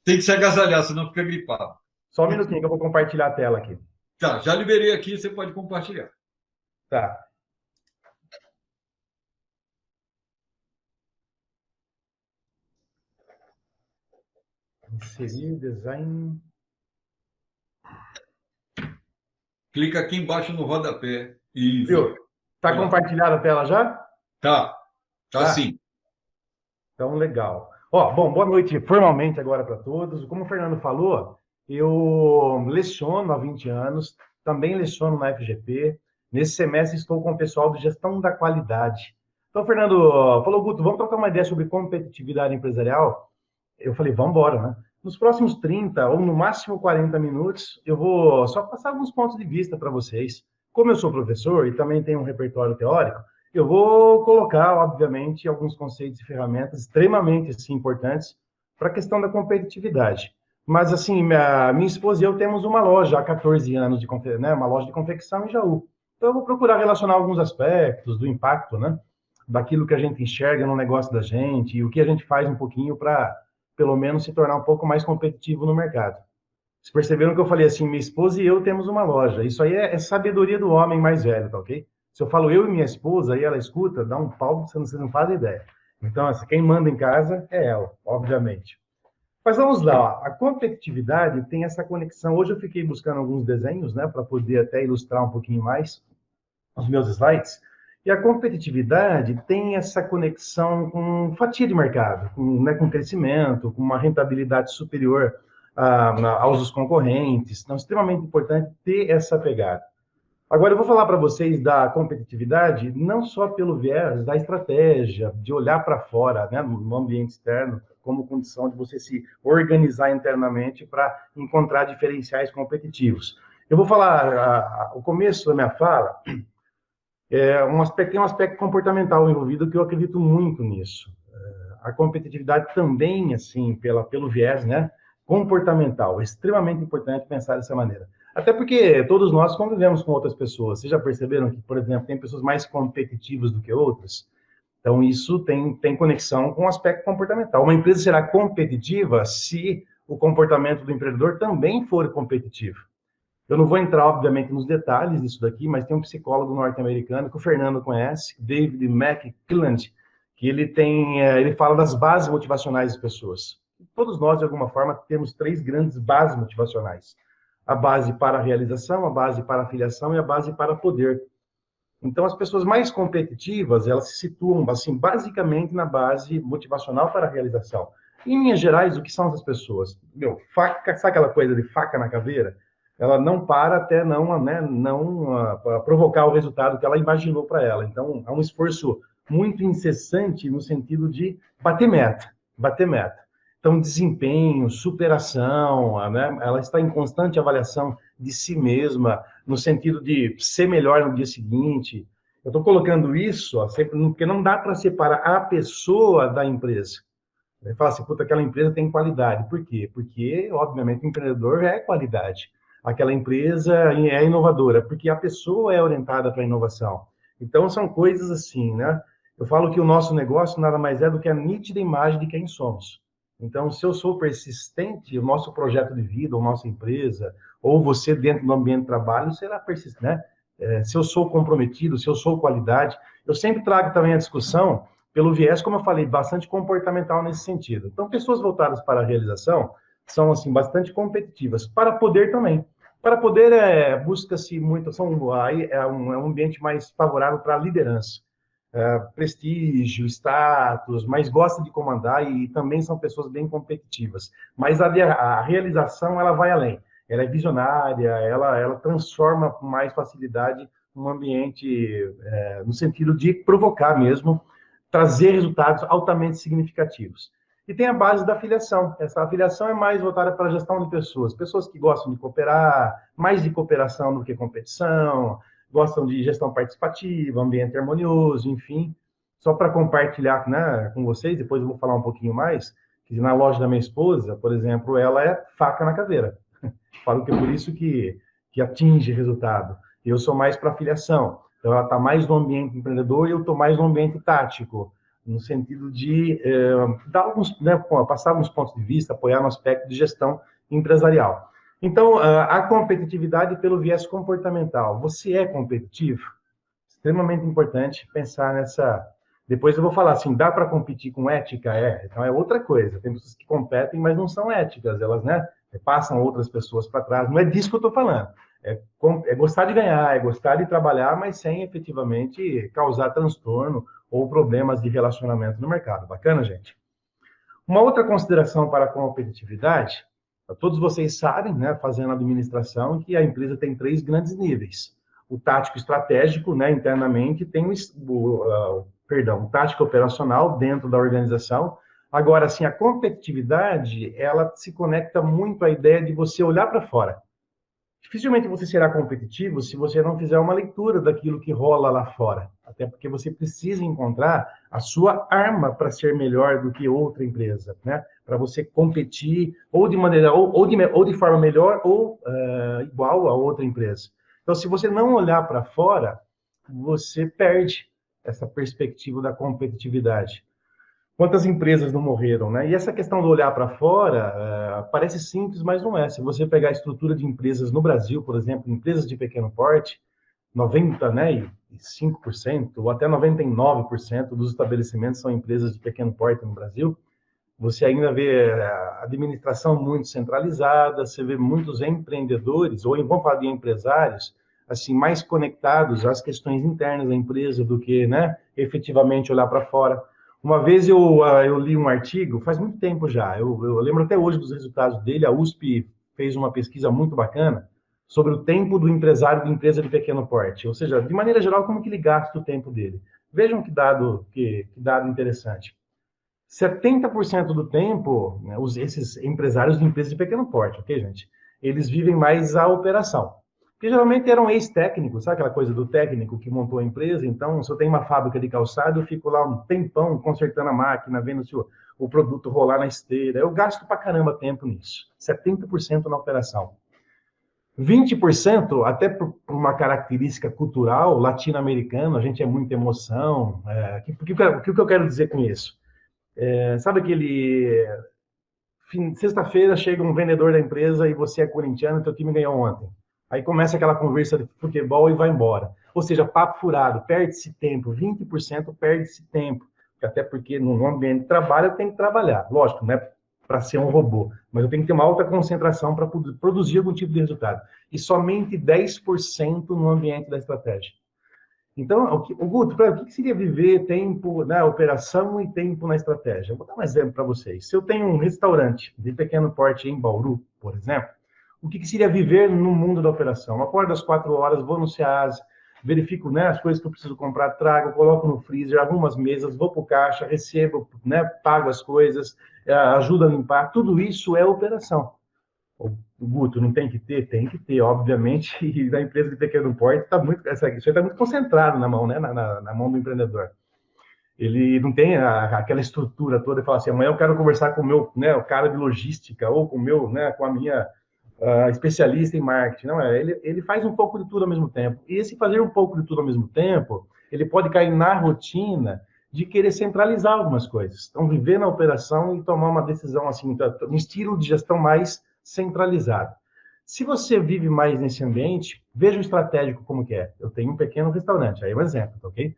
tem que se agasalhar, senão fica gripado. Só um minutinho que eu vou compartilhar a tela aqui. Tá, já liberei aqui, você pode compartilhar. Tá. Inserir design. Clica aqui embaixo no rodapé. Isso. Viu? Tá compartilhada a tela já? Tá Tá. sim. Então, legal. Ó, bom, boa noite formalmente agora para todos. Como o Fernando falou, eu leciono há 20 anos, também leciono na FGP. Nesse semestre estou com o pessoal de gestão da qualidade. Então, Fernando falou, Guto, vamos trocar uma ideia sobre competitividade empresarial? Eu falei, vamos embora, né? Nos próximos 30 ou no máximo 40 minutos, eu vou só passar alguns pontos de vista para vocês. Como eu sou professor e também tenho um repertório teórico, eu vou colocar, obviamente, alguns conceitos e ferramentas extremamente assim, importantes para a questão da competitividade. Mas, assim, minha esposa e eu temos uma loja há 14 anos, né, uma loja de confecção em Jaú. Então, eu vou procurar relacionar alguns aspectos do impacto, né, daquilo que a gente enxerga no negócio da gente e o que a gente faz um pouquinho para, pelo menos, se tornar um pouco mais competitivo no mercado. Vocês perceberam que eu falei assim, minha esposa e eu temos uma loja. Isso aí é sabedoria do homem mais velho, tá ok? Se eu falo eu e minha esposa, e ela escuta, dá um pau, vocês não fazem ideia. Então, assim, quem manda em casa é ela, obviamente. Mas vamos lá, ó. A competitividade tem essa conexão. Hoje eu fiquei buscando alguns desenhos, né, para poder até ilustrar um pouquinho mais os meus slides. E a competitividade tem essa conexão com fatia de mercado, com crescimento, com uma rentabilidade superior aos dos concorrentes. Então, é extremamente importante ter essa pegada. Agora, eu vou falar para vocês da competitividade, não só pelo viés da estratégia, de olhar para fora, né, no ambiente externo, como condição de você se organizar internamente para encontrar diferenciais competitivos. Eu vou falar, o começo da minha fala, tem um aspecto comportamental envolvido que eu acredito muito nisso. a competitividade também, assim, pelo viés, né, comportamental. É extremamente importante pensar dessa maneira. Até porque todos nós convivemos com outras pessoas. Vocês já perceberam que, por exemplo, tem pessoas mais competitivas do que outras? Então, isso tem conexão com o aspecto comportamental. Uma empresa será competitiva se o comportamento do empreendedor também for competitivo. Eu não vou entrar, obviamente, nos detalhes disso daqui, mas tem um psicólogo norte-americano que o Fernando conhece, David McClelland, que ele fala das bases motivacionais das pessoas. Todos nós, de alguma forma, temos 3 grandes bases motivacionais. A base para a realização, a base para a filiação e a base para poder. Então, as pessoas mais competitivas, elas se situam, assim, basicamente na base motivacional para a realização. Em linhas gerais, o que são essas pessoas? Faca, sabe aquela coisa de faca na caveira? Ela não para até não provocar o resultado que ela imaginou para ela. Então, há um esforço muito incessante no sentido de bater meta, bater meta. Então, desempenho, superação, né? Ela está em constante avaliação de si mesma, no sentido de ser melhor no dia seguinte. Eu estou colocando isso, ó, sempre, porque não dá para separar a pessoa da empresa. Ele fala assim, puta, aquela empresa tem qualidade. Por quê? Porque, obviamente, o empreendedor é qualidade. Aquela empresa é inovadora, porque a pessoa é orientada para a inovação. Então, são coisas assim, né? Eu falo que o nosso negócio nada mais é do que a nítida imagem de quem somos. Então, se eu sou persistente, o nosso projeto de vida, ou nossa empresa, ou você dentro do ambiente de trabalho, será persistente, né? Se eu sou comprometido, se eu sou qualidade. Eu sempre trago também a discussão pelo viés, como eu falei, bastante comportamental nesse sentido. Então, pessoas voltadas para a realização são, assim, bastante competitivas. Para poder também. Para poder, busca-se muito, é um ambiente mais favorável para a liderança. Prestígio, status, mas gosta de comandar e também são pessoas bem competitivas. Mas a realização, ela vai além. Ela é visionária, ela transforma com mais facilidade um ambiente no sentido de provocar mesmo, trazer resultados altamente significativos. E tem a base da afiliação. Essa afiliação é mais voltada para a gestão de pessoas. Pessoas que gostam de cooperar, mais de cooperação do que competição, gostam de gestão participativa, ambiente harmonioso, enfim. Só para compartilhar, né, com vocês, depois eu vou falar um pouquinho mais, que na loja da minha esposa, por exemplo, ela é faca na caveira. Falo que é por isso que atinge resultado. Eu sou mais para afiliação. Então, ela está mais no ambiente empreendedor e eu estou mais no ambiente tático, no sentido de passar alguns pontos de vista, apoiar no aspecto de gestão empresarial. Então, a competitividade pelo viés comportamental. Você é competitivo? Extremamente importante pensar nessa... Depois eu vou falar assim, dá para competir com ética? Então é outra coisa. Tem pessoas que competem, mas não são éticas. Elas, né, passam outras pessoas para trás. Não é disso que eu estou falando. É gostar de ganhar, é gostar de trabalhar, mas sem efetivamente causar transtorno ou problemas de relacionamento no mercado. Bacana, gente? Uma outra consideração para a competitividade, todos vocês sabem, né, fazendo administração, que a empresa tem 3 grandes níveis. O tático estratégico, né, internamente, tem o tático operacional dentro da organização. Agora, assim, a competitividade, ela se conecta muito à ideia de você olhar para fora. Dificilmente você será competitivo se você não fizer uma leitura daquilo que rola lá fora. Até porque você precisa encontrar a sua arma para ser melhor do que outra empresa, né? Para você competir ou de maneira ou de forma melhor ou igual a outra empresa. Então, se você não olhar para fora, você perde essa perspectiva da competitividade. Quantas empresas não morreram, né? E essa questão do olhar para fora parece simples, mas não é. Se você pegar a estrutura de empresas no Brasil, por exemplo, empresas de pequeno porte, 95% ou até 99% dos estabelecimentos são empresas de pequeno porte no Brasil. Você ainda vê a administração muito centralizada, você vê muitos empreendedores, ou vamos falar de empresários, assim, mais conectados às questões internas da empresa do que, né, efetivamente olhar para fora. Uma vez eu li um artigo, faz muito tempo já, eu lembro até hoje dos resultados dele, a USP fez uma pesquisa muito bacana sobre o tempo do empresário de empresa de pequeno porte, ou seja, de maneira geral, como que ele gasta o tempo dele. Vejam que dado interessante. 70% do tempo, né, esses empresários de empresas de pequeno porte, ok, gente? Eles vivem mais a operação. Porque geralmente eram ex-técnicos, sabe aquela coisa do técnico que montou a empresa? Então, se eu tenho uma fábrica de calçado, eu fico lá um tempão consertando a máquina, vendo se o produto rolar na esteira. Eu gasto pra caramba tempo nisso. 70% na operação. 20%, até por uma característica cultural latino-americana, a gente é muita emoção. O que eu quero dizer com isso? Sabe aquele... Sexta-feira chega um vendedor da empresa e você é corintiano e teu time ganhou ontem. Aí começa aquela conversa de futebol e vai embora. Ou seja, papo furado, perde-se tempo, 20% perde-se tempo. Até porque no ambiente de trabalho eu tenho que trabalhar. Lógico, não é para ser um robô, mas eu tenho que ter uma alta concentração para produzir algum tipo de resultado. E somente 10% no ambiente da estratégia. Então, o Guto, o que seria viver tempo na operação e tempo na estratégia? Eu vou dar um exemplo para vocês. Se eu tenho um restaurante de pequeno porte em Bauru, por exemplo, o que seria viver no mundo da operação? Eu acordo às 4 horas, vou no SEAS, verifico, né, as coisas que eu preciso comprar, trago, coloco no freezer, arrumo as mesas, vou para o caixa, recebo, né, pago as coisas, ajudo a limpar. Tudo isso é operação. O Guto, não tem que ter? Tem que ter, obviamente, e na empresa de pequeno porte isso aí está muito concentrado na mão, né, na mão do empreendedor. Ele não tem aquela estrutura toda e fala assim, amanhã eu quero conversar com o meu, né, o cara de logística, ou com o meu, né, com a minha especialista em marketing. Não, ele faz um pouco de tudo ao mesmo tempo. E esse fazer um pouco de tudo ao mesmo tempo, ele pode cair na rotina de querer centralizar algumas coisas. Então, viver na operação e tomar uma decisão assim, um estilo de gestão mais centralizado. Se você vive mais nesse ambiente, veja o estratégico como que é. Eu tenho um pequeno restaurante, aí é um exemplo, ok?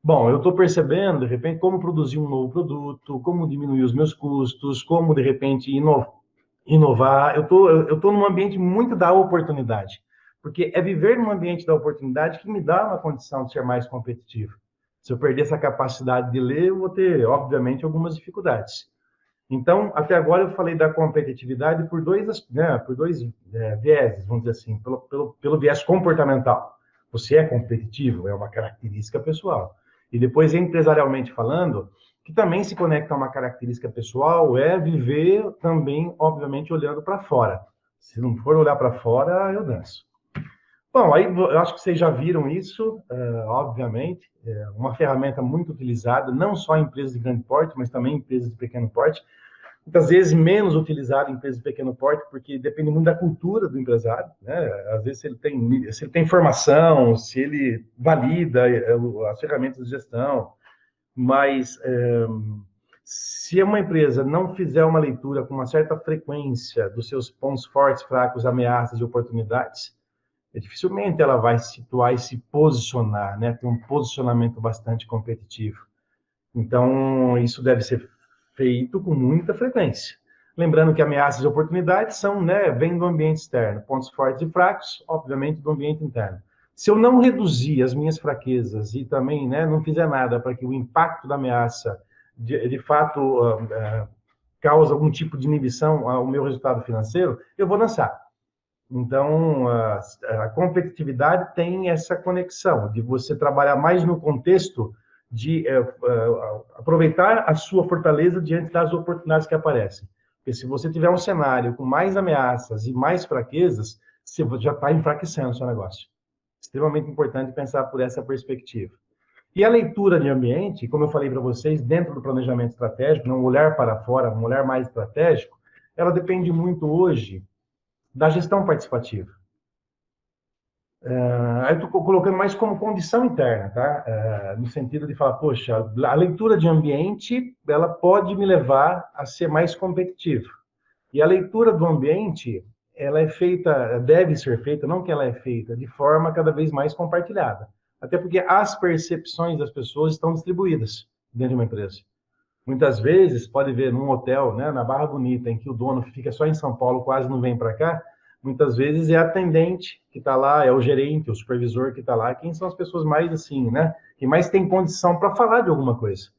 Bom, eu estou percebendo, de repente, como produzir um novo produto, como diminuir os meus custos, como, de repente, inovar. Eu tô num ambiente muito da oportunidade, porque é viver num ambiente da oportunidade que me dá uma condição de ser mais competitivo. Se eu perder essa capacidade de ler, eu vou ter, obviamente, algumas dificuldades. Então, até agora eu falei da competitividade por dois vieses, vamos dizer assim, pelo viés comportamental. Você é competitivo, é uma característica pessoal. E depois, empresarialmente falando, que também se conecta a uma característica pessoal, é viver também, obviamente, olhando para fora. Se não for olhar para fora, eu danço. Bom, aí eu acho que vocês já viram isso, obviamente, uma ferramenta muito utilizada, não só em empresas de grande porte, mas também em empresas de pequeno porte, muitas vezes menos utilizada em empresas de pequeno porte, porque depende muito da cultura do empresário, né? Às vezes se ele tem formação, se ele valida as ferramentas de gestão, mas se uma empresa não fizer uma leitura com uma certa frequência dos seus pontos fortes, fracos, ameaças e oportunidades, dificilmente ela vai se situar e se posicionar, né? Ter um posicionamento bastante competitivo. Então, isso deve ser feito com muita frequência. Lembrando que ameaças e oportunidades são, né, vêm do ambiente externo. Pontos fortes e fracos, obviamente, do ambiente interno. Se eu não reduzir as minhas fraquezas e também, né, não fizer nada para que o impacto da ameaça, de fato, cause algum tipo de inibição ao meu resultado financeiro, eu vou dançar. Então, a competitividade tem essa conexão de você trabalhar mais no contexto de aproveitar a sua fortaleza diante das oportunidades que aparecem. Porque se você tiver um cenário com mais ameaças e mais fraquezas, você já está enfraquecendo o seu negócio. Extremamente importante pensar por essa perspectiva. E a leitura de ambiente, como eu falei para vocês, dentro do planejamento estratégico, um olhar para fora, um olhar mais estratégico, ela depende muito hoje da gestão participativa. Aí eu estou colocando mais como condição interna, tá? No sentido de falar, poxa, a leitura de ambiente, ela pode me levar a ser mais competitivo. E a leitura do ambiente, ela é feita, deve ser feita, não que ela é feita, de forma cada vez mais compartilhada. Até porque as percepções das pessoas estão distribuídas dentro de uma empresa. Muitas vezes, pode ver num hotel, né, na Barra Bonita, em que o dono fica só em São Paulo, quase não vem para cá, muitas vezes é a atendente que está lá, é o gerente, o supervisor que está lá, quem são as pessoas mais assim, né, que mais tem condição para falar de alguma coisa.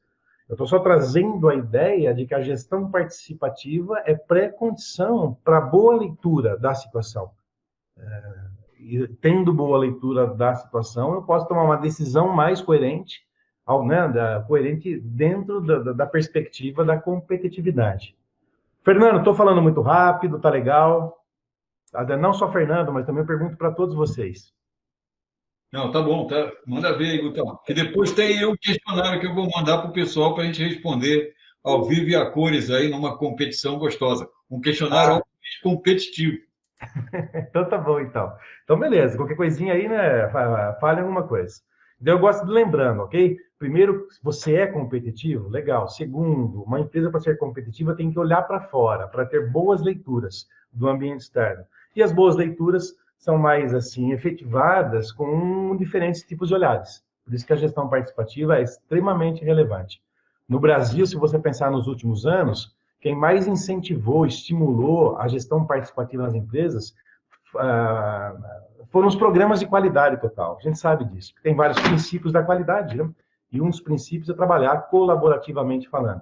Eu estou só trazendo a ideia de que a gestão participativa é pré-condição para boa leitura da situação. E tendo boa leitura da situação, eu posso tomar uma decisão mais coerente, coerente dentro da perspectiva da competitividade. Fernando, estou falando muito rápido, tá legal? Não só Fernando, mas também eu pergunto para todos vocês. Não, tá bom, tá. Manda ver aí, Gutão. Que depois tem aí um questionário que eu vou mandar para o pessoal para a gente responder ao vivo e a cores aí numa competição gostosa. Um questionário Ah, altamente competitivo. então tá bom, então. Então, beleza. Qualquer coisinha aí, né? Fale alguma coisa. Então, eu gosto de lembrando, ok? Primeiro, você é competitivo? Legal. Segundo, uma empresa para ser competitiva tem que olhar para fora, para ter boas leituras do ambiente externo. E as boas leituras são mais, assim, efetivadas com diferentes tipos de olhares. Por isso que a gestão participativa é extremamente relevante. No Brasil, se você pensar nos últimos anos, quem mais incentivou, estimulou a gestão participativa nas empresas ah, foram os programas de qualidade total. A gente sabe disso. Tem vários princípios da qualidade, né? E um dos princípios é trabalhar colaborativamente falando.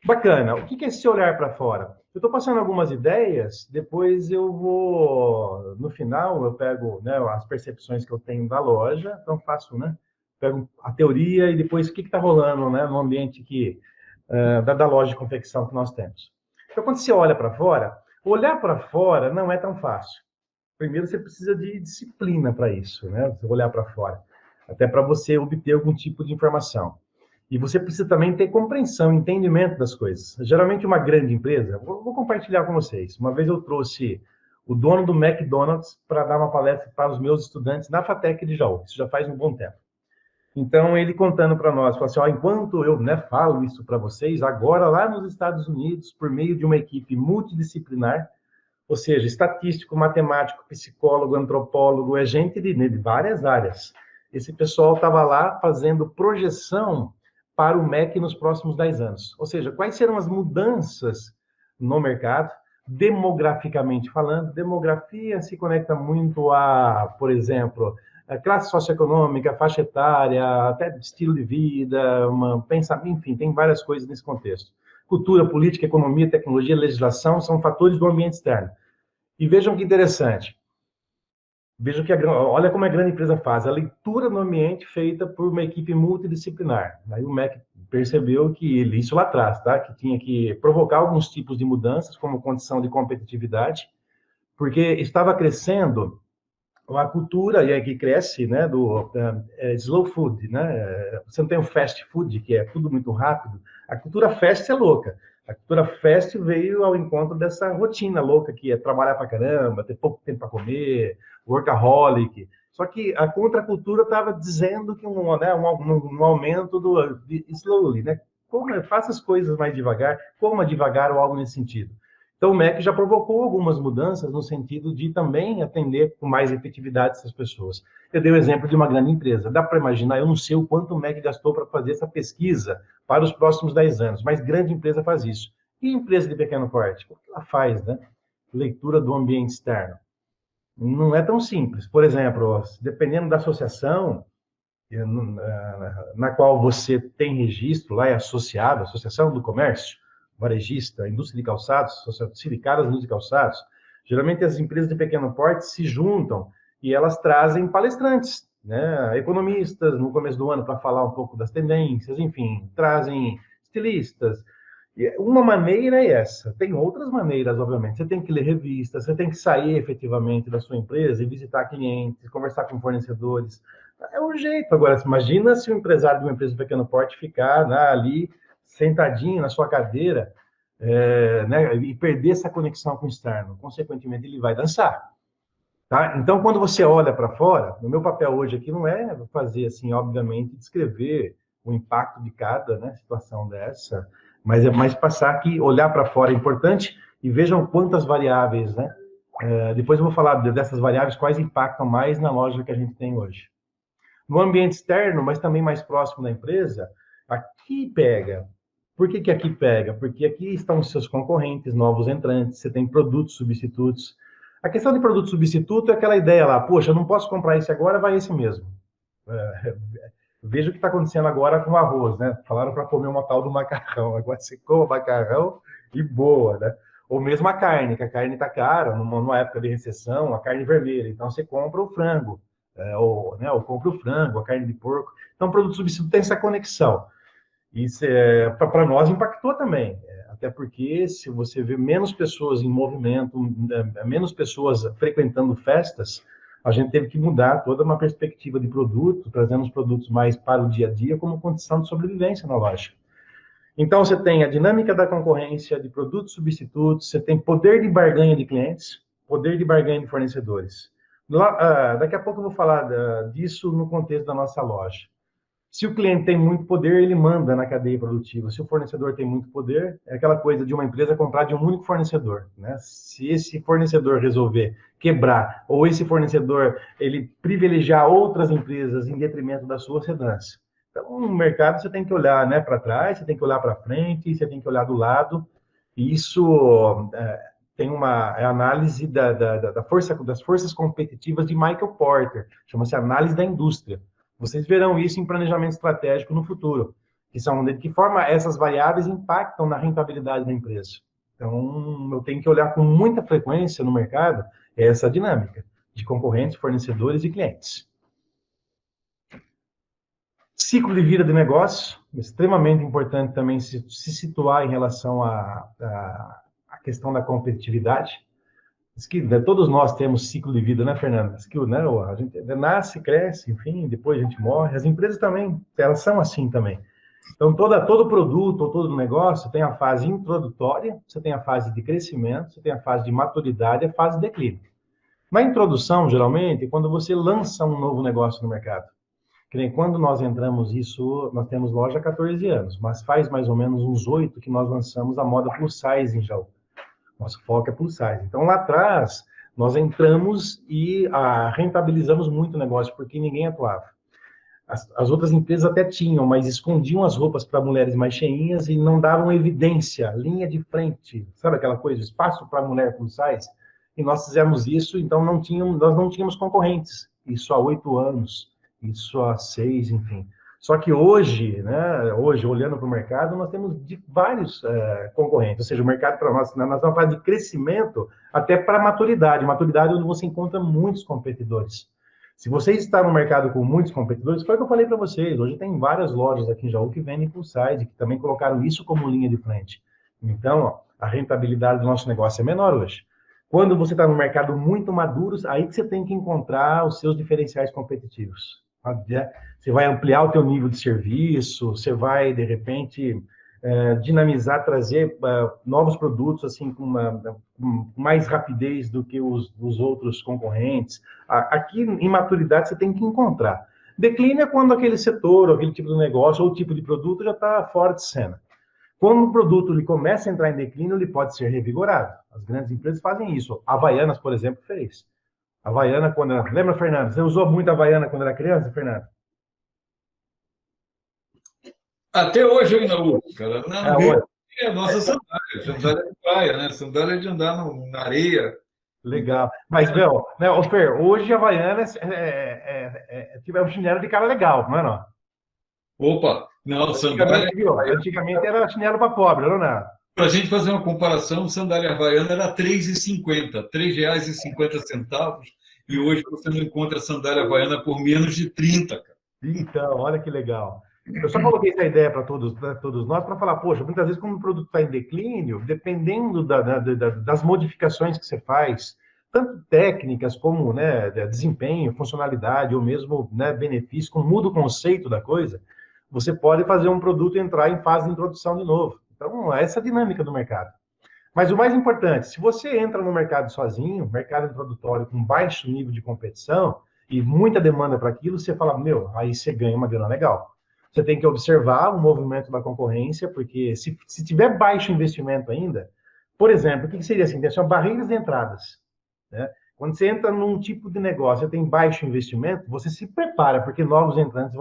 Bacana. O que é esse olhar para fora? Eu estou passando algumas ideias, depois eu vou, no final, eu pego, né, as percepções que eu tenho da loja, então faço, né? Pego a teoria e depois o que está rolando, né, no ambiente da loja de confecção que nós temos. Então, quando você olha para fora, olhar para fora não é tão fácil. Primeiro, você precisa de disciplina para isso, né? Você olhar para fora, até para você obter algum tipo de informação. E você precisa também ter compreensão, entendimento das coisas. Geralmente, uma grande empresa, vou compartilhar com vocês. Uma vez eu trouxe o dono do McDonald's para dar uma palestra para os meus estudantes na FATEC de Jaú. Isso já faz um bom tempo. Então, ele contando para nós, falou assim, ó, enquanto eu, né, falo isso para vocês, agora lá nos Estados Unidos, por meio de uma equipe multidisciplinar, ou seja, estatístico, matemático, psicólogo, antropólogo, é gente de várias áreas. Esse pessoal estava lá fazendo projeção para o MEC nos próximos 10 anos. Ou seja, quais serão as mudanças no mercado, demograficamente falando. Demografia se conecta muito a, por exemplo, a classe socioeconômica, faixa etária, até estilo de vida, pensamento, enfim, tem várias coisas nesse contexto. Cultura, política, economia, tecnologia, legislação são fatores do ambiente externo. E vejam que interessante. Vejam que olha como a grande empresa faz. A leitura no ambiente feita por uma equipe multidisciplinar. Aí o MEC percebeu que isso lá atrás, tá? Que tinha que provocar alguns tipos de mudanças como condição de competitividade, porque estava crescendo a cultura e aí que cresce, né, do slow food, né? Você não tem o fast food, que é tudo muito rápido. A cultura fast é louca. A cultura fast veio ao encontro dessa rotina louca que é trabalhar para caramba, ter pouco tempo para comer, workaholic. Só que a contracultura estava dizendo que um aumento de slowly, né? Faça as coisas mais devagar, coma devagar ou algo nesse sentido. Então, o MEC já provocou algumas mudanças no sentido de também atender com mais efetividade essas pessoas. Eu dei o exemplo de uma grande empresa. Dá para imaginar, eu não sei o quanto o MEC gastou para fazer essa pesquisa para os próximos 10 anos, mas grande empresa faz isso. E empresa de pequeno porte? O que ela faz, né? Leitura do ambiente externo. Não é tão simples. Por exemplo, dependendo da associação na qual você tem registro, lá é associado, Associação do Comércio, varejista, indústria de calçados, sindicatos da indústria de calçados, geralmente as empresas de pequeno porte se juntam e elas trazem palestrantes, né, economistas no começo do ano para falar um pouco das tendências, enfim, trazem estilistas. Uma maneira é essa. Tem outras maneiras, obviamente. Você tem que ler revistas, você tem que sair efetivamente da sua empresa e visitar clientes, conversar com fornecedores. É um jeito. Agora, imagina se o empresário de uma empresa de pequeno porte ficar, né, ali sentadinho na sua cadeira, né, e perder essa conexão com o externo. Consequentemente, ele vai dançar. Tá? Então, quando você olha para fora, o meu papel hoje aqui não é fazer, assim, obviamente, descrever o impacto de cada, né, situação dessa, mas é mais passar que olhar para fora é importante e vejam quantas variáveis, né? Depois eu vou falar dessas variáveis, quais impactam mais na loja que a gente tem hoje. No ambiente externo, mas também mais próximo da empresa, aqui pega. Por que aqui pega? Porque aqui estão os seus concorrentes, novos entrantes, você tem produtos substitutos. A questão de produto substituto é aquela ideia lá, poxa, eu não posso comprar esse agora, vai esse mesmo. Veja o que está acontecendo agora com o arroz, né? Falaram para comer uma tal do macarrão, agora você come macarrão e boa, né? Ou mesmo a carne, que a carne está cara, numa época de recessão, a carne vermelha, então você compra o frango, ou compra o frango, a carne de porco. Então, o produto substituto tem essa conexão. Isso para nós impactou também. até porque se você vê menos pessoas em movimento, menos pessoas frequentando festas, a gente teve que mudar toda uma perspectiva de produto, trazendo os produtos mais para o dia a dia como condição de sobrevivência na loja. Então, você tem a dinâmica da concorrência, de produtos substitutos, você tem poder de barganha de clientes, poder de barganha de fornecedores. Daqui a pouco eu vou falar disso no contexto da nossa loja. Se o cliente tem muito poder, ele manda na cadeia produtiva. Se o fornecedor tem muito poder, é aquela coisa de uma empresa comprar de um único fornecedor, né? Se esse fornecedor resolver quebrar, ou esse fornecedor ele privilegiar outras empresas em detrimento da sua, você dança. Então, no mercado, você tem que olhar, né, para trás, você tem que olhar para frente, você tem que olhar do lado. E isso tem uma análise das forças competitivas de Michael Porter, chama-se análise da indústria. Vocês verão isso em planejamento estratégico no futuro, que são de que forma essas variáveis impactam na rentabilidade da empresa. Então, eu tenho que olhar com muita frequência no mercado essa dinâmica de concorrentes, fornecedores e clientes. Ciclo de vida de negócio, extremamente importante também se situar em relação à questão da competitividade. Que, né, todos nós temos ciclo de vida, né, Fernando? Que, né, a gente nasce, cresce, enfim, depois a gente morre. As empresas também, elas são assim também. Então, todo produto ou todo negócio tem a fase introdutória, você tem a fase de crescimento, você tem a fase de maturidade e a fase de declínio. Na introdução, geralmente, quando você lança um novo negócio no mercado. Que nem quando nós entramos isso, nós temos loja há 14 anos, mas faz mais ou menos uns 8 que nós lançamos a moda plus size em Jaú. Nosso foco é plus size. Então, lá atrás, nós entramos e rentabilizamos muito o negócio, porque ninguém atuava. As outras empresas até tinham, mas escondiam as roupas para mulheres mais cheinhas e não davam evidência, linha de frente. Sabe aquela coisa, espaço para mulher plus size? E nós fizemos isso, então nós não tínhamos concorrentes. Isso há 8 anos, isso há 6, enfim. Só que hoje, né, olhando para o mercado, nós temos vários concorrentes. Ou seja, o mercado para nós estamos falando de crescimento até para maturidade. Maturidade onde você encontra muitos competidores. Se você está no mercado com muitos competidores, foi o que eu falei para vocês. Hoje tem várias lojas aqui em Jaú que vendem full size, que também colocaram isso como linha de frente. Então, a rentabilidade do nosso negócio é menor hoje. Quando você está no mercado muito maduro, aí que você tem que encontrar os seus diferenciais competitivos. Você vai ampliar o teu nível de serviço, você vai, de repente, dinamizar, trazer novos produtos assim com mais rapidez do que os outros concorrentes. Aqui, em maturidade, você tem que encontrar. Declínio é quando aquele setor, ou aquele tipo de negócio, ou tipo de produto já está fora de cena. Quando o produto ele começa a entrar em declínio, ele pode ser revigorado. As grandes empresas fazem isso. A Havaianas, por exemplo, fez. A Havaiana, quando era... Lembra, Fernando? Você usou muito a Havaiana quando era criança, Fernando? Até hoje eu ainda uso, cara. Não, Hoje. é a nossa sandália de praia, né? Sandália de andar na areia. Legal. Mas, meu, né, Fer, hoje a Havaiana é um chinelo de cara legal, não é não? Opa, não, sandália... Antigamente era chinelo para pobre, não é? Para a gente fazer uma comparação, sandália havaiana era R$ 3,50, R$ 3,50, e hoje você não encontra sandália havaiana por menos de 30, cara. Então, olha que legal. Eu só coloquei essa ideia para todos nós para falar, poxa, muitas vezes quando o produto está em declínio, dependendo das modificações que você faz, tanto técnicas como, né, desempenho, funcionalidade, ou mesmo, né, benefício, como muda o conceito da coisa, você pode fazer um produto entrar em fase de introdução de novo. Então, essa é a dinâmica do mercado. Mas o mais importante, se você entra no mercado sozinho, mercado introdutório com baixo nível de competição e muita demanda para aquilo, você fala, meu, aí você ganha uma grana legal. Você tem que observar o movimento da concorrência, porque se tiver baixo investimento ainda, por exemplo, o que seria assim? São barreiras de entradas, né? Quando você entra num tipo de negócio, você tem baixo investimento, você se prepara, porque novos entrantes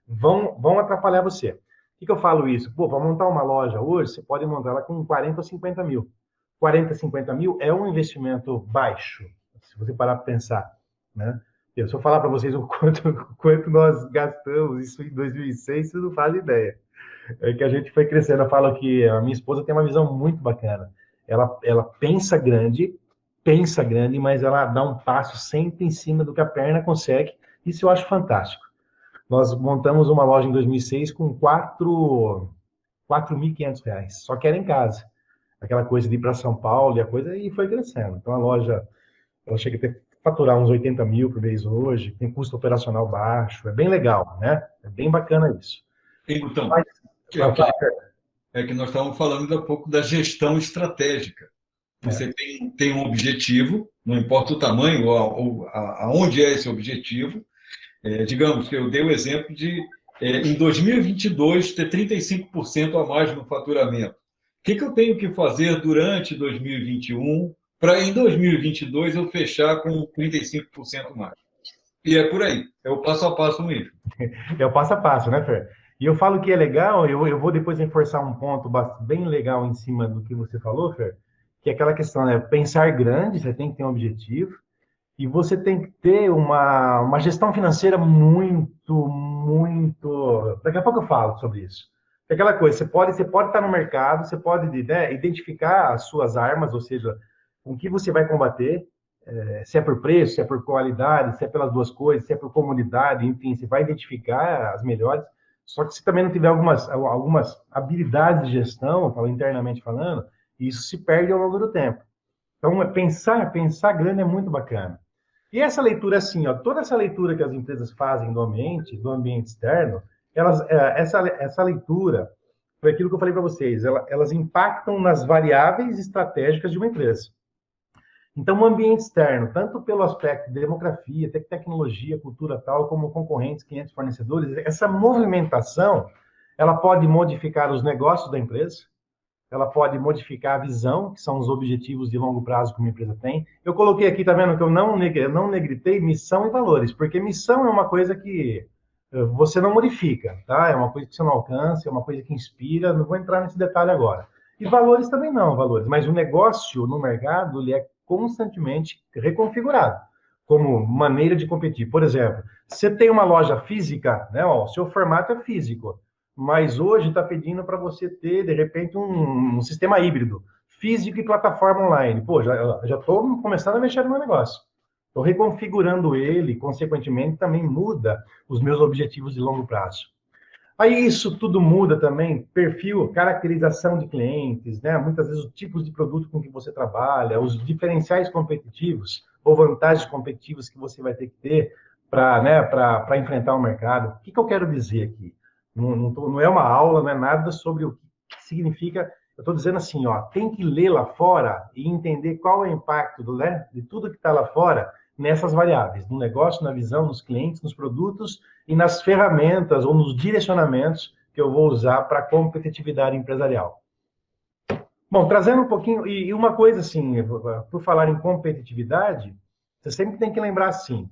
vão atrapalhar você. Por que eu falo isso? Pô, para montar uma loja hoje, você pode montar ela com 40 ou 50 mil. 40, 50 mil é um investimento baixo, se você parar para pensar, né? Se eu falar para vocês o quanto nós gastamos isso em 2006, vocês não fazem ideia. É que a gente foi crescendo. Eu falo que a minha esposa tem uma visão muito bacana. Ela pensa grande, mas ela dá um passo sempre em cima do que a perna consegue. Isso eu acho fantástico. Nós montamos uma loja em 2006 com R$ 4.500. Só que era em casa. Aquela coisa de ir para São Paulo e foi crescendo. Então a loja, ela chega a faturar uns 80 mil por mês hoje, tem custo operacional baixo, é bem legal, né? É bem bacana isso. Então, Mas, é que nós estávamos falando ainda um pouco da gestão estratégica. Você tem um objetivo, não importa o tamanho ou aonde é esse objetivo. Digamos que eu dei o exemplo de, em 2022, ter 35% a mais no faturamento. O que eu tenho que fazer durante 2021 para, em 2022, eu fechar com 35% mais? E é por aí, é o passo a passo mesmo. é o passo a passo, né, Fer? E eu falo que é legal, eu vou depois reforçar um ponto bem legal em cima do que você falou, Fer, que é aquela questão, né? Pensar grande, você tem que ter um objetivo, e você tem que ter uma gestão financeira muito. Daqui a pouco eu falo sobre isso. É aquela coisa, você pode estar no mercado, você pode, né, identificar as suas armas, ou seja, com que você vai combater, se é por preço, se é por qualidade, se é pelas duas coisas, se é por comunidade, enfim, você vai identificar as melhores. Só que se também não tiver algumas habilidades de gestão, internamente falando, isso se perde ao longo do tempo. Então, pensar grande é muito bacana. E essa leitura, assim, ó, toda essa leitura que as empresas fazem do ambiente externo, essa leitura, foi aquilo que eu falei para vocês, elas impactam nas variáveis estratégicas de uma empresa. Então, o ambiente externo, tanto pelo aspecto de demografia, tecnologia, cultura tal, como concorrentes, clientes, fornecedores, essa movimentação, ela pode modificar os negócios da empresa, ela pode modificar a visão, que são os objetivos de longo prazo que uma empresa tem. Eu coloquei aqui, tá vendo, que eu não negritei missão e valores, porque missão é uma coisa que você não modifica, tá? É uma coisa que você não alcança, é uma coisa que inspira, não vou entrar nesse detalhe agora. E valores também não, valores, mas o negócio no mercado, ele é constantemente reconfigurado como maneira de competir. Por exemplo, você tem uma loja física, né? Ó, o seu formato é físico, mas hoje está pedindo para você ter, de repente, um sistema híbrido, físico e plataforma online. Pô, já estou começando a mexer no meu negócio. Estou reconfigurando ele, consequentemente, também muda os meus objetivos de longo prazo. Aí isso tudo muda também, perfil, caracterização de clientes, né? Muitas vezes os tipos de produto com que você trabalha, os diferenciais competitivos ou vantagens competitivas que você vai ter que ter para enfrentar o mercado. O que eu quero dizer aqui? Não é uma aula, não é nada sobre o que significa. Eu estou dizendo assim, ó, tem que ler lá fora e entender qual é o impacto de tudo que está lá fora nessas variáveis, no negócio, na visão, nos clientes, nos produtos e nas ferramentas ou nos direcionamentos que eu vou usar para a competitividade empresarial. Bom, trazendo um pouquinho, e uma coisa assim, por falar em competitividade, você sempre tem que lembrar assim,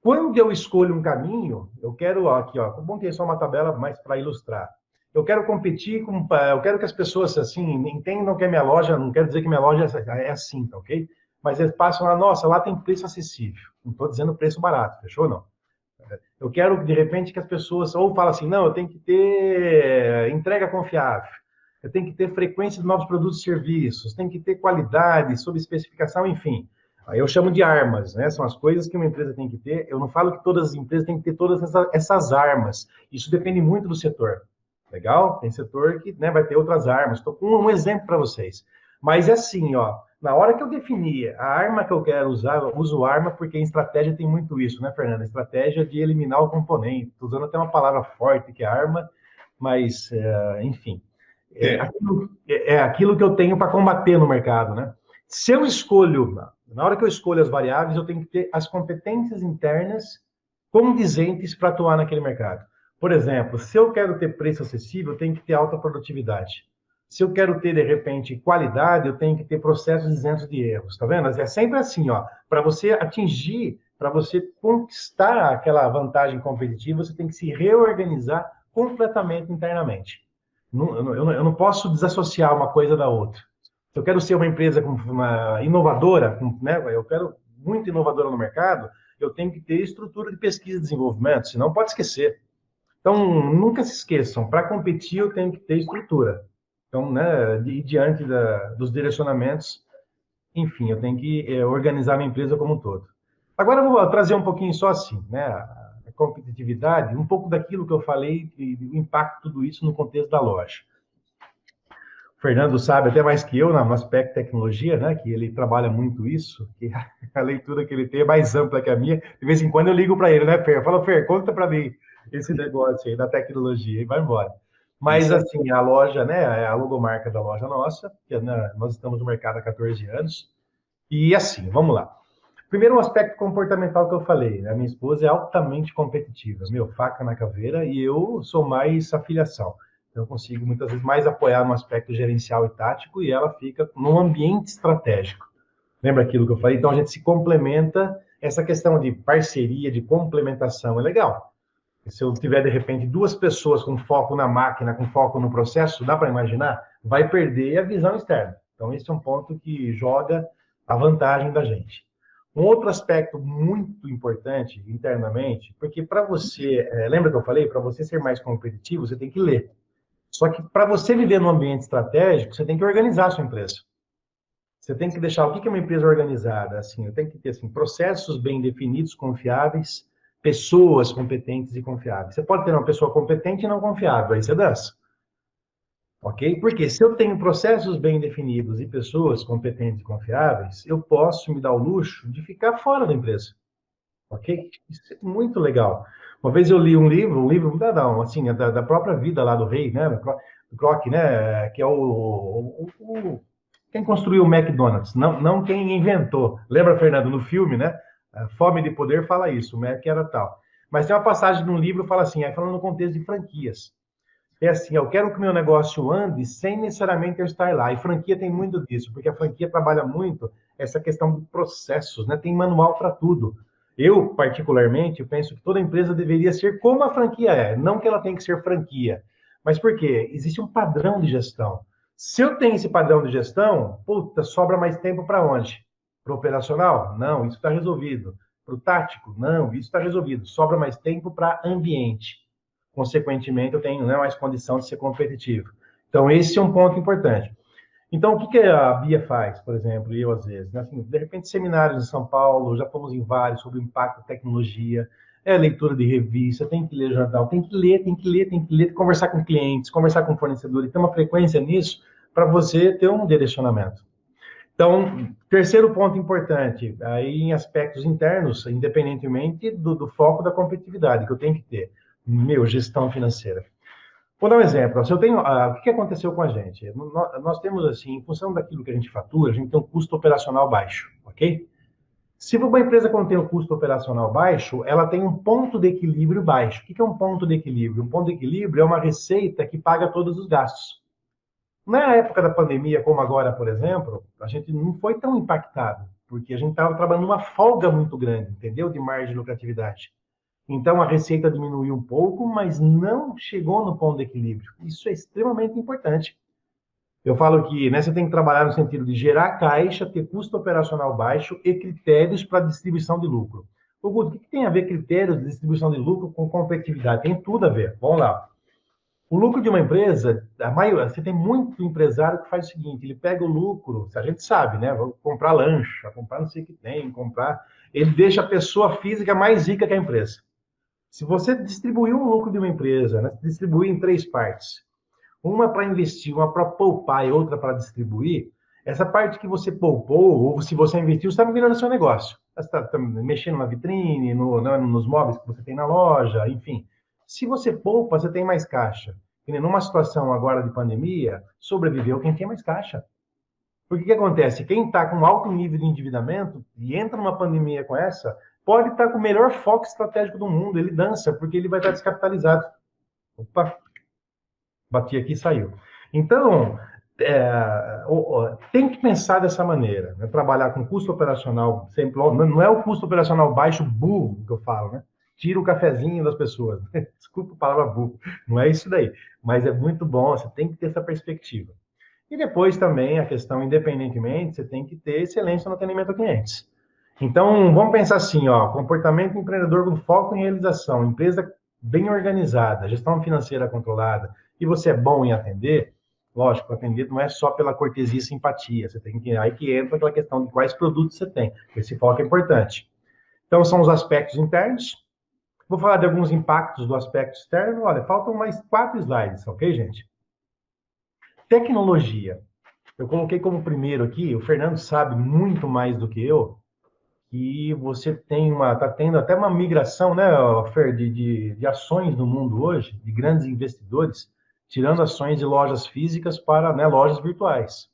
quando eu escolho um caminho, eu quero, aqui, ó, bom que é só uma tabela mais para ilustrar. Eu quero competir eu quero que as pessoas, assim, entendam que a minha loja, não quero dizer que minha loja é assim, tá ok? Mas eles passam lá, nossa, lá tem preço acessível. Não estou dizendo preço barato, fechou? Não. Eu quero, de repente, que as pessoas, ou falam assim, não, eu tenho que ter entrega confiável, eu tenho que ter frequência de novos produtos e serviços, tem que ter qualidade, sob especificação, enfim. Aí eu chamo de armas, né? São as coisas que uma empresa tem que ter. Eu não falo que todas as empresas têm que ter todas essas armas. Isso depende muito do setor. Legal? Tem setor que, né, vai ter outras armas. Estou com um exemplo para vocês. Mas é assim, ó, na hora que eu definir a arma que eu quero usar, eu uso arma porque em estratégia tem muito isso, né, Fernanda? Estratégia de eliminar o componente. Estou usando até uma palavra forte que é arma, mas, enfim. É aquilo que eu tenho para combater no mercado, né? Se eu escolho, na hora que eu escolho as variáveis, eu tenho que ter as competências internas condizentes para atuar naquele mercado. Por exemplo, se eu quero ter preço acessível, eu tenho que ter alta produtividade. Se eu quero ter, de repente, qualidade, eu tenho que ter processos isentos de erros, tá vendo? É sempre assim, ó, para você atingir, para você conquistar aquela vantagem competitiva, você tem que se reorganizar completamente internamente. Eu não posso desassociar uma coisa da outra. Se eu quero ser uma empresa inovadora, né, eu quero muito inovadora no mercado, eu tenho que ter estrutura de pesquisa e desenvolvimento, senão pode esquecer. Então, nunca se esqueçam, para competir eu tenho que ter estrutura. Então, né, diante dos direcionamentos, enfim, eu tenho que organizar minha empresa como um todo. Agora eu vou trazer um pouquinho só assim, né, a competitividade, um pouco daquilo que eu falei e o impacto de tudo isso no contexto da loja. Fernando sabe até mais que eu no aspecto tecnologia, né? Que ele trabalha muito isso, que a leitura que ele tem é mais ampla que a minha. De vez em quando eu ligo para ele, né, Fer? Eu falo, Fer, conta para mim esse negócio aí da tecnologia e vai embora. Mas, Isso aí. assim, a loja, né? É a logomarca da loja nossa, que, né, nós estamos no mercado há 14 anos. E, assim, vamos lá. Primeiro, o aspecto comportamental que eu falei. Né? A minha esposa é altamente competitiva, meu, faca na caveira, e eu sou mais afiliação. Então, eu consigo muitas vezes mais apoiar no aspecto gerencial e tático, e ela fica num ambiente estratégico. Lembra aquilo que eu falei? Então, a gente se complementa. Essa questão de parceria, de complementação é legal. Se eu tiver, de repente, duas pessoas com foco na máquina, com foco no processo, dá para imaginar? Vai perder a visão externa. Então, esse é um ponto que joga a vantagem da gente. Um outro aspecto muito importante internamente, porque para você, lembra que eu falei, para você ser mais competitivo, você tem que ler. Só que para você viver num ambiente estratégico, você tem que organizar a sua empresa. Você tem que deixar o que é uma empresa organizada, assim, eu tenho que ter assim, processos bem definidos, confiáveis, pessoas competentes e confiáveis. Você pode ter uma pessoa competente e não confiável, aí você dança. Ok? Porque se eu tenho processos bem definidos e pessoas competentes e confiáveis, eu posso me dar o luxo de ficar fora da empresa. Ok? Isso é muito legal. Uma vez eu li um livro não, assim, da própria vida lá do rei, né? Do Kroc, né? Que é quem construiu o McDonald's, não quem inventou. Lembra, Fernando, no filme, né? A Fome de Poder fala isso, o Mac era tal. Mas tem uma passagem num livro que fala assim, aí falando no contexto de franquias. É assim, eu quero que o meu negócio ande sem necessariamente eu estar lá. E franquia tem muito disso, porque a franquia trabalha muito essa questão de processos, né? Tem manual para tudo. Eu, particularmente, penso que toda empresa deveria ser como a franquia é, não que ela tenha que ser franquia. Mas por quê? Existe um padrão de gestão. Se eu tenho esse padrão de gestão, puta, sobra mais tempo para onde? Para o operacional? Não, isso está resolvido. Para o tático? Não, isso está resolvido. Sobra mais tempo para ambiente. Consequentemente, eu tenho mais condição de ser competitivo. Então, esse é um ponto importante. Então, o que a Bia faz, por exemplo, e eu às vezes? Né? Assim, de repente, seminários em São Paulo, já fomos em vários sobre o impacto da tecnologia, leitura de revista, tem que ler jornal, tem que ler, conversar com clientes, conversar com fornecedores, ter uma frequência nisso para você ter um direcionamento. Então, terceiro ponto importante, aí em aspectos internos, independentemente do foco da competitividade que eu tenho que ter. Gestão financeira. Vou dar um exemplo. Se eu tenho, o que aconteceu com a gente? Nós temos, assim, em função daquilo que a gente fatura, a gente tem um custo operacional baixo, ok? Se uma empresa contém um custo operacional baixo, ela tem um ponto de equilíbrio baixo. O que é um ponto de equilíbrio? Um ponto de equilíbrio é uma receita que paga todos os gastos. Na época da pandemia, como agora, por exemplo, a gente não foi tão impactado, porque a gente estava trabalhando numa folga muito grande, entendeu? De margem de lucratividade. Então, a receita diminuiu um pouco, mas não chegou no ponto de equilíbrio. Isso é extremamente importante. Eu falo que você tem que trabalhar no sentido de gerar caixa, ter custo operacional baixo e critérios para distribuição de lucro. O Guto, o que tem a ver critérios de distribuição de lucro com competitividade? Tem tudo a ver. Vamos lá. O lucro de uma empresa, você tem muito empresário que faz o seguinte, ele pega o lucro, a gente sabe, né? Vou comprar lancha, comprar não sei o que tem, ele deixa a pessoa física mais rica que a empresa. Se você distribuir um lucro de uma empresa, né, distribuir em três partes, uma para investir, uma para poupar e outra para distribuir, essa parte que você poupou, ou se você investiu, você está virando seu negócio. Você está mexendo na vitrine, nos móveis que você tem na loja, enfim. Se você poupa, você tem mais caixa. E numa situação agora de pandemia, sobreviveu quem tem mais caixa. Porque o que acontece? Quem está com alto nível de endividamento e entra numa pandemia com essa, pode estar com o melhor foco estratégico do mundo, ele dança, porque ele vai estar descapitalizado. Opa, bati aqui e saiu. Então, tem que pensar dessa maneira, né? Trabalhar com custo operacional, sempre, não é o custo operacional baixo burro que eu falo, né? Tira o cafezinho das pessoas. Desculpa a palavra burro, não é isso daí. Mas é muito bom, você tem que ter essa perspectiva. E depois também a questão, independentemente, você tem que ter excelência no atendimento a clientes. Então, vamos pensar assim, comportamento empreendedor com foco em realização, empresa bem organizada, gestão financeira controlada, e você é bom em atender, lógico, atender não é só pela cortesia e simpatia, você tem que, aí que entra aquela questão de quais produtos você tem, esse foco é importante. Então, são os aspectos internos. Vou falar de alguns impactos do aspecto externo. Olha, faltam mais 4 slides, ok, gente? Tecnologia. Eu coloquei como primeiro aqui, o Fernando sabe muito mais do que eu, que você está tendo até uma migração, né, Fer, de ações no mundo hoje, de grandes investidores, tirando ações de lojas físicas para, né, lojas virtuais.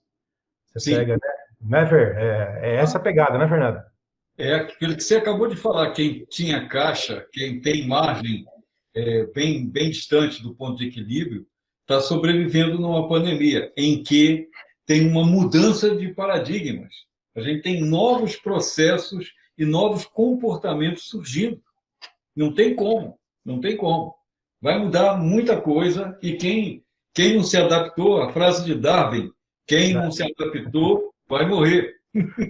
Você Sim, pega, né, Fer? É essa a pegada, né, Fernando? é aquilo que você acabou de falar. Quem tinha caixa, quem tem margem bem distante do ponto de equilíbrio, está sobrevivendo numa pandemia em que tem uma mudança de paradigmas. A gente tem novos processos e novos comportamentos surgindo. Não tem como, não tem como. Vai mudar muita coisa e quem não se adaptou, a frase de Darwin, quem não se adaptou vai morrer.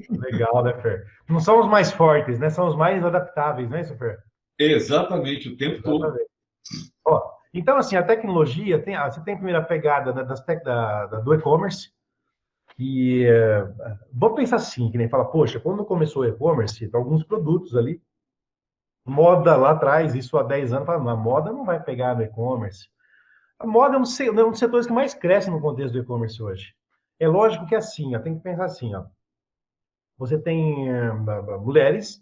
Legal, né, Fer? Não são os mais fortes, né? São os mais adaptáveis, né, isso, Fer? Exatamente, o tempo todo. Exatamente. Ó, então, assim, a tecnologia, você tem a primeira pegada, né, do e-commerce, que, vou pensar assim, que nem fala, poxa, quando começou o e-commerce, tem alguns produtos ali, moda lá atrás, isso há 10 anos, fala, a moda não vai pegar no e-commerce. A moda é um dos setores que mais cresce no contexto do e-commerce hoje. É lógico que é assim, ó, tem que pensar assim, ó, você tem mulheres,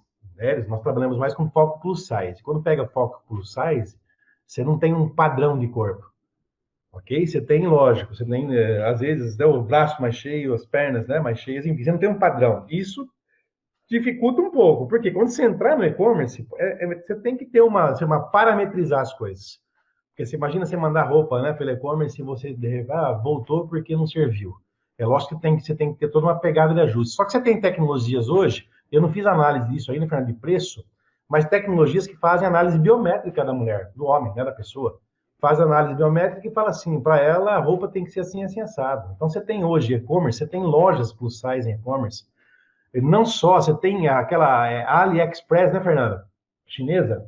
nós trabalhamos mais com foco plus size. Quando pega foco plus size, você não tem um padrão de corpo, ok? Você tem, lógico, você tem, às vezes, né, o braço mais cheio, as pernas, né, mais cheias, enfim, você não tem um padrão. Isso dificulta um pouco, porque quando você entrar no e-commerce, você tem que ter parametrizar as coisas. Porque você imagina você mandar roupa, né, pelo e-commerce e você voltou porque não serviu. É lógico que você tem que ter toda uma pegada de ajuste. Só que você tem tecnologias hoje, eu não fiz análise disso ainda, Fernando, de preço, mas tecnologias que fazem análise biométrica da mulher, do homem, né, da pessoa. Faz análise biométrica e fala assim, para ela a roupa tem que ser assim, assim, assado. Então você tem hoje e-commerce, você tem lojas plus size em e-commerce. Não só, você tem aquela AliExpress, né, Fernanda? Chinesa.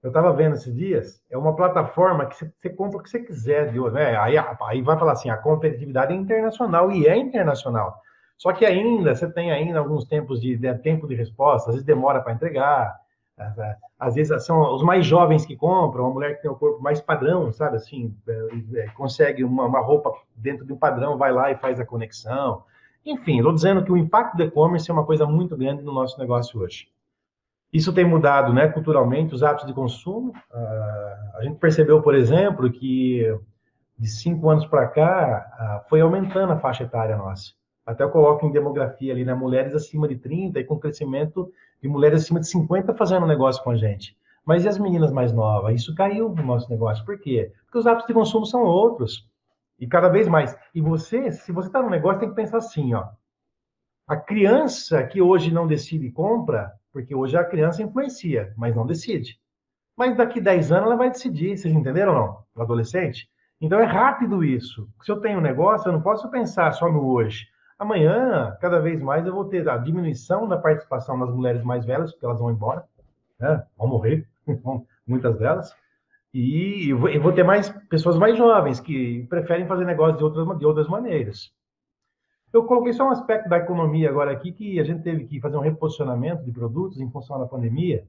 Eu estava vendo esses dias, é uma plataforma que você compra o que você quiser de hoje, né? Aí vai falar assim, a competitividade é internacional, e é internacional. Só que ainda, você tem ainda alguns tempos de tempo de resposta, às vezes demora para entregar, às vezes são os mais jovens que compram, uma mulher que tem o corpo mais padrão, sabe, assim, consegue uma roupa dentro de um padrão, vai lá e faz a conexão. Enfim, estou dizendo que o impacto do e-commerce é uma coisa muito grande no nosso negócio hoje. Isso tem mudado, né, culturalmente, os hábitos de consumo. A gente percebeu, por exemplo, que de 5 anos para cá foi aumentando a faixa etária nossa. Até eu coloco em demografia ali, né, mulheres acima de 30 e com crescimento de mulheres acima de 50 fazendo negócio com a gente. Mas e as meninas mais novas? Isso caiu no nosso negócio. Por quê? Porque os hábitos de consumo são outros. E cada vez mais. E você, se você está no negócio, tem que pensar assim, ó. A criança que hoje não decide compra, porque hoje a criança influencia, mas não decide. Mas daqui 10 anos ela vai decidir, vocês entenderam ou não? O adolescente? Então é rápido isso. Se eu tenho um negócio, eu não posso pensar só no hoje. Amanhã, cada vez mais, eu vou ter a diminuição da participação das mulheres mais velhas, porque elas vão embora, né? Vão morrer, muitas delas. E eu vou ter mais pessoas mais jovens que preferem fazer negócio de outras maneiras. Eu coloquei só um aspecto da economia agora aqui, que a gente teve que fazer um reposicionamento de produtos em função da pandemia.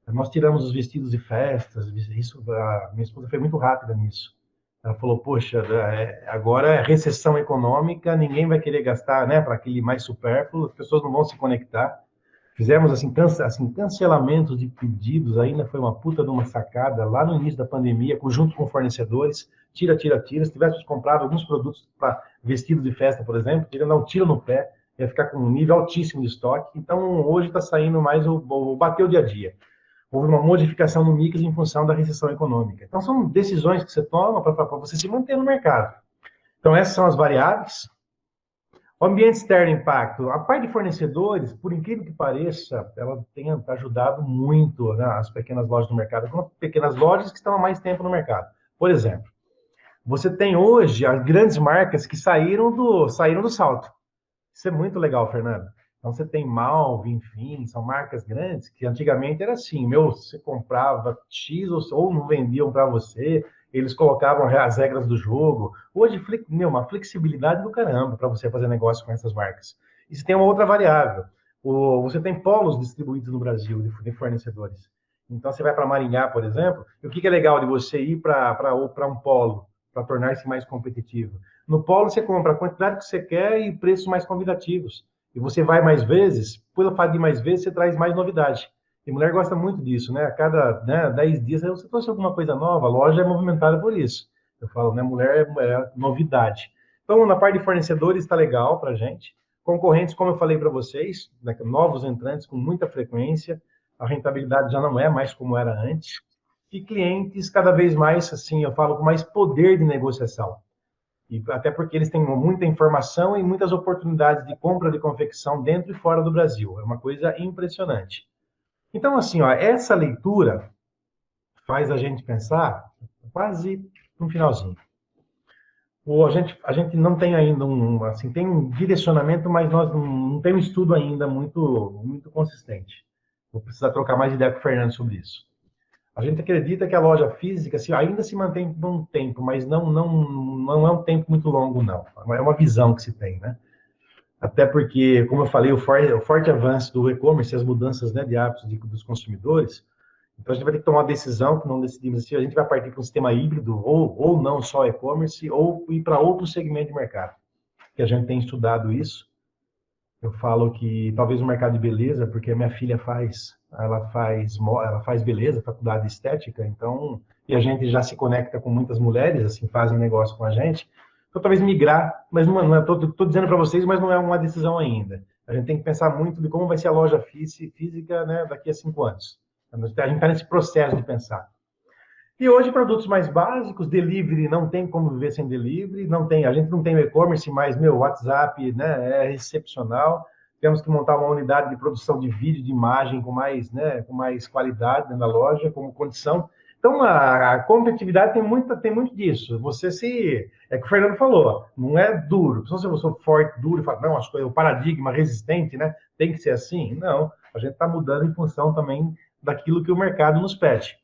Nós tiramos os vestidos de festas, isso, a minha esposa foi muito rápida nisso. Ela falou, poxa, agora é recessão econômica, ninguém vai querer gastar, né, para aquele mais supérfluo, as pessoas não vão se conectar. Fizemos assim, cancelamentos de pedidos, ainda foi uma puta de uma sacada lá no início da pandemia, junto com fornecedores, tira. Se tivéssemos comprado alguns produtos para vestido de festa, por exemplo, iria dar um tiro no pé, ia ficar com um nível altíssimo de estoque. Então, hoje está saindo mais o bater o dia a dia. Houve uma modificação no mix em função da recessão econômica. Então, são decisões que você toma para você se manter no mercado. Então, essas são as variáveis. O ambiente externo impacto. A parte de fornecedores, por incrível que pareça, ela tem ajudado muito, né, as pequenas lojas do mercado, com pequenas lojas que estão há mais tempo no mercado. Por exemplo, você tem hoje as grandes marcas que saíram do salto. Isso é muito legal, Fernando. Então você tem Malve, enfim, são marcas grandes que antigamente era assim, você comprava X ou não vendiam para você, eles colocavam as regras do jogo. Hoje, uma flexibilidade do caramba para você fazer negócio com essas marcas. E você tem uma outra variável. Você tem polos distribuídos no Brasil de fornecedores. Então você vai para Maringá, por exemplo, e o que é legal de você ir para um polo? para tornar-se mais competitivo. No Polo, você compra a quantidade que você quer e preços mais convidativos. E você vai mais vezes, pelo fato de ir mais vezes, você traz mais novidade. E mulher gosta muito disso, né? A cada 10 dias você trouxe alguma coisa nova, a loja é movimentada por isso. Eu falo, né? Mulher é novidade. Então, na parte de fornecedores está legal para a gente. Concorrentes, como eu falei para vocês, né? Novos entrantes com muita frequência, a rentabilidade já não é mais como era antes. E clientes cada vez mais, assim, eu falo, com mais poder de negociação. E até porque eles têm muita informação e muitas oportunidades de compra de confecção dentro e fora do Brasil. É uma coisa impressionante. Então, assim, ó, essa leitura faz a gente pensar quase no finalzinho. A gente não tem ainda assim, tem um direcionamento, mas nós não temos um estudo ainda muito consistente. Vou precisar trocar mais ideia com o Fernando sobre isso. A gente acredita que a loja física assim, ainda se mantém por um tempo, mas não é um tempo muito longo, não. É uma visão que se tem, né? Até porque, como eu falei, o forte avanço do e-commerce e as mudanças, né, de hábitos dos consumidores, então a gente vai ter que tomar uma decisão, que não decidimos se a gente vai partir para um sistema híbrido, ou não só e-commerce, ou ir para outro segmento de mercado. Que a gente tem estudado isso. Eu falo que talvez o mercado de beleza, porque a minha filha ela faz beleza, faculdade de estética, então, e a gente já se conecta com muitas mulheres, assim, fazem negócio com a gente. Então, talvez migrar, mas não estou dizendo para vocês, mas não é uma decisão ainda. A gente tem que pensar muito de como vai ser a loja física, né, daqui a 5 anos. A gente está nesse processo de pensar. E hoje, produtos mais básicos, delivery, não tem como viver sem delivery, a gente não tem o e-commerce, mas, WhatsApp, né, é excepcional. Temos que montar uma unidade de produção de vídeo, de imagem com mais qualidade dentro da loja, como condição. Então, a competitividade tem muito disso. É que o Fernando falou, não é duro. Se você for forte, duro, e fala, não, as coisas, o paradigma resistente, né, tem que ser assim. Não, a gente está mudando em função também daquilo que o mercado nos pede.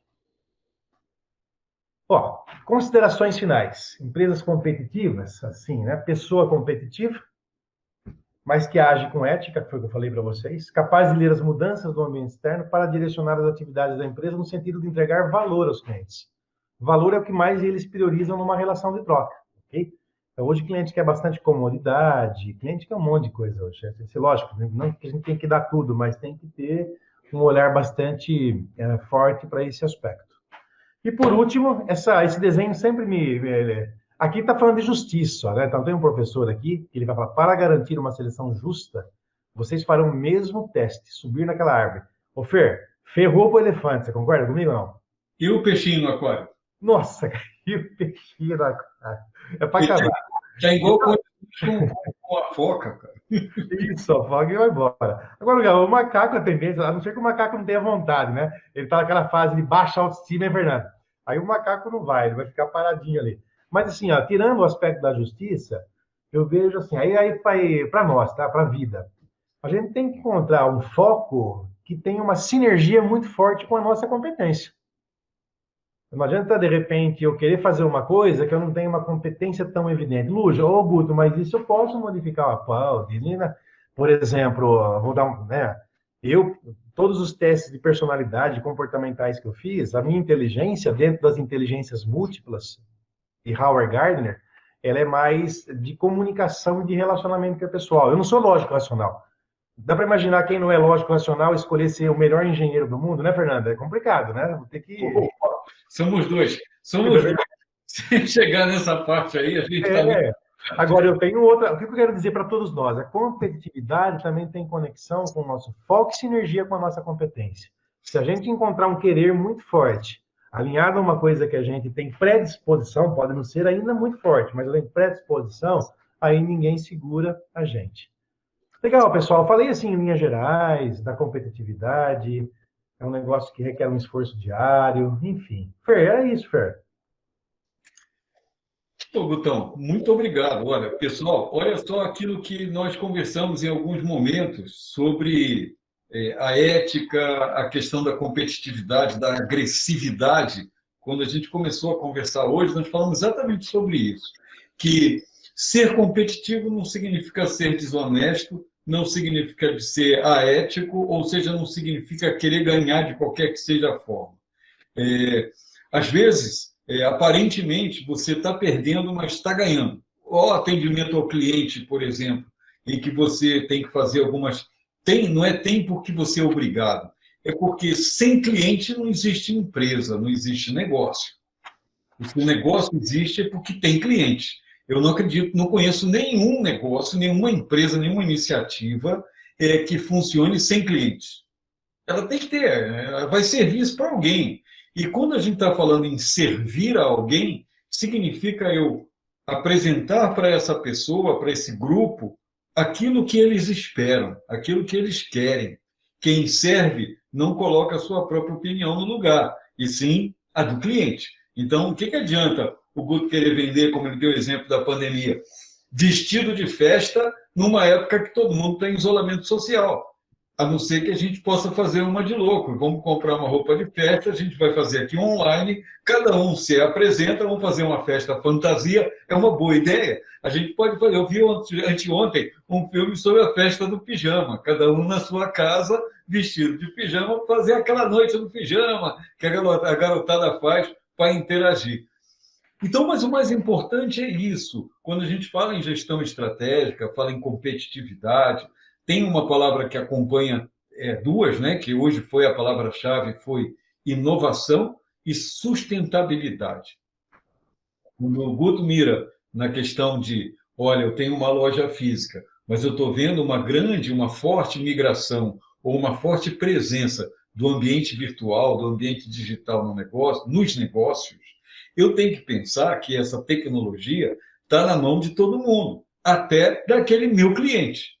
Ó, considerações finais. Empresas competitivas, assim, né? Pessoa competitiva, mas que age com ética, que foi o que eu falei para vocês, capaz de ler as mudanças do ambiente externo para direcionar as atividades da empresa no sentido de entregar valor aos clientes. Valor é o que mais eles priorizam numa relação de troca, ok? Então, hoje o cliente quer bastante comodidade, cliente quer um monte de coisa hoje. Lógico, não que a gente tem que dar tudo, mas tem que ter um olhar bastante forte para esse aspecto. E por último, esse desenho sempre aqui está falando de justiça, né? Então tem um professor aqui que ele vai falar, para garantir uma seleção justa, vocês farão o mesmo teste, subir naquela árvore. Ô Fer, ferrou pro elefante, você concorda comigo ou não? E o peixinho no aquário? Nossa, e o peixinho no aquário? É para acabar. É igual com a foca, cara. Isso, afoga e vai embora. Agora, o macaco, a tendência, a não ser que o macaco não tenha vontade, né? Ele tá naquela fase de baixa autoestima, é verdade. Aí o macaco não vai, ele vai ficar paradinho ali. Mas assim, ó, tirando o aspecto da justiça, eu vejo assim, aí para nós, tá? Para a vida. A gente tem que encontrar um foco que tenha uma sinergia muito forte com a nossa competência. Não adianta, de repente, eu querer fazer uma coisa que eu não tenho uma competência tão evidente. Lúcia, ô Guto, mas isso eu posso modificar a pauta. Por exemplo, vou dar né? Todos os testes de personalidade comportamentais que eu fiz, a minha inteligência, dentro das inteligências múltiplas, de Howard Gardner, ela é mais de comunicação e de relacionamento interpessoal. Eu não sou lógico-racional. Dá para imaginar quem não é lógico-racional escolher ser o melhor engenheiro do mundo, né, Fernando? É complicado, né? Vou ter que... Somos dois. Sem chegar nessa parte aí, a gente está... Agora, eu tenho outra... O que eu quero dizer para todos nós? A competitividade também tem conexão com o nosso foco e sinergia com a nossa competência. Se a gente encontrar um querer muito forte, alinhado a uma coisa que a gente tem predisposição, pode não ser ainda muito forte, mas além de predisposição, aí ninguém segura a gente. Legal, pessoal. Falei assim em linhas gerais, da competitividade, é um negócio que requer um esforço diário, enfim. Fer, é isso, Fer. Ô, Gutão, muito obrigado. Olha, pessoal, olha só aquilo que nós conversamos em alguns momentos sobre a ética, a questão da competitividade, da agressividade. Quando a gente começou a conversar hoje, nós falamos exatamente sobre isso. Que ser competitivo não significa ser desonesto, não significa ser aético, ou seja, não significa querer ganhar de qualquer que seja a forma. Às vezes, aparentemente você está perdendo, mas está ganhando. O atendimento ao cliente, por exemplo, em que você tem que fazer algumas. Não é tem porque você é obrigado, é porque sem cliente não existe empresa, não existe negócio. Se o negócio existe é porque tem cliente. Eu não acredito, não conheço nenhum negócio, nenhuma empresa, nenhuma iniciativa que funcione sem clientes. Ela tem que ter, ela vai servir isso para alguém. E quando a gente está falando em servir a alguém, significa eu apresentar para essa pessoa, para esse grupo, aquilo que eles esperam, aquilo que eles querem. Quem serve não coloca a sua própria opinião no lugar, e sim a do cliente. Então, o que, que adianta o Guto querer vender, como ele deu o exemplo da pandemia, vestido de festa numa época que todo mundo está em isolamento social? A não ser que a gente possa fazer uma de louco. Vamos comprar uma roupa de festa, a gente vai fazer aqui online, cada um se apresenta, vamos fazer uma festa fantasia, é uma boa ideia. A gente pode fazer, eu vi anteontem um filme sobre a festa do pijama, cada um na sua casa, vestido de pijama, fazer aquela noite no pijama que a garotada faz para interagir. Então, mas o mais importante é isso. Quando a gente fala em gestão estratégica, fala em competitividade, tem uma palavra que acompanha duas, né? Que hoje foi a palavra-chave, foi inovação e sustentabilidade. Quando o Guto mira na questão de, olha, eu tenho uma loja física, mas eu estou vendo uma forte migração ou uma forte presença do ambiente virtual, do ambiente digital no negócio, nos negócios, eu tenho que pensar que essa tecnologia está na mão de todo mundo, até daquele meu cliente.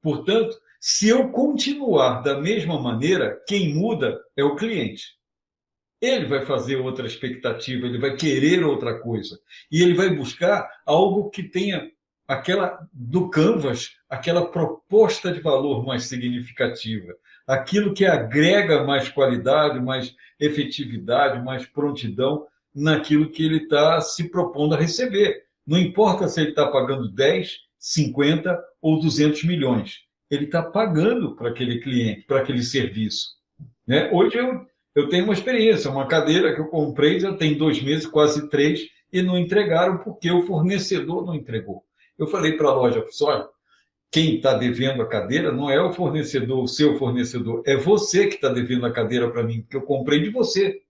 Portanto, se eu continuar da mesma maneira, quem muda é o cliente. Ele vai fazer outra expectativa, ele vai querer outra coisa. E ele vai buscar algo que tenha aquela do Canvas, aquela proposta de valor mais significativa, aquilo que agrega mais qualidade, mais efetividade, mais prontidão naquilo que ele está se propondo a receber. Não importa se ele está pagando 10, 50 ou 200 milhões. Ele está pagando para aquele cliente, para aquele serviço. Né? Hoje eu tenho uma experiência, uma cadeira que eu comprei já tem 2 meses, quase 3, e não entregaram porque o fornecedor não entregou. Eu falei para a loja, olha, quem está devendo a cadeira não é o fornecedor, o seu fornecedor, é você que está devendo a cadeira para mim, porque eu comprei de você.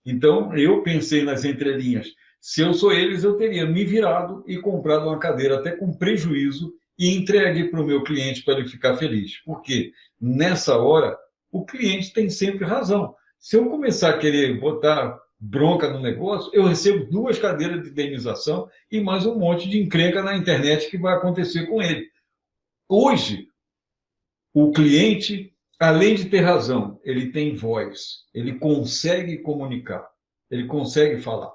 Então, eu pensei nas entrelinhas. Se eu sou eles, eu teria me virado e comprado uma cadeira até com prejuízo e entregue para o meu cliente para ele ficar feliz. Porque nessa hora, o cliente tem sempre razão. Se eu começar a querer botar bronca no negócio, eu recebo 2 cadeiras de indenização e mais um monte de encrenca na internet que vai acontecer com ele. Hoje, o cliente, além de ter razão, ele tem voz, ele consegue comunicar, ele consegue falar.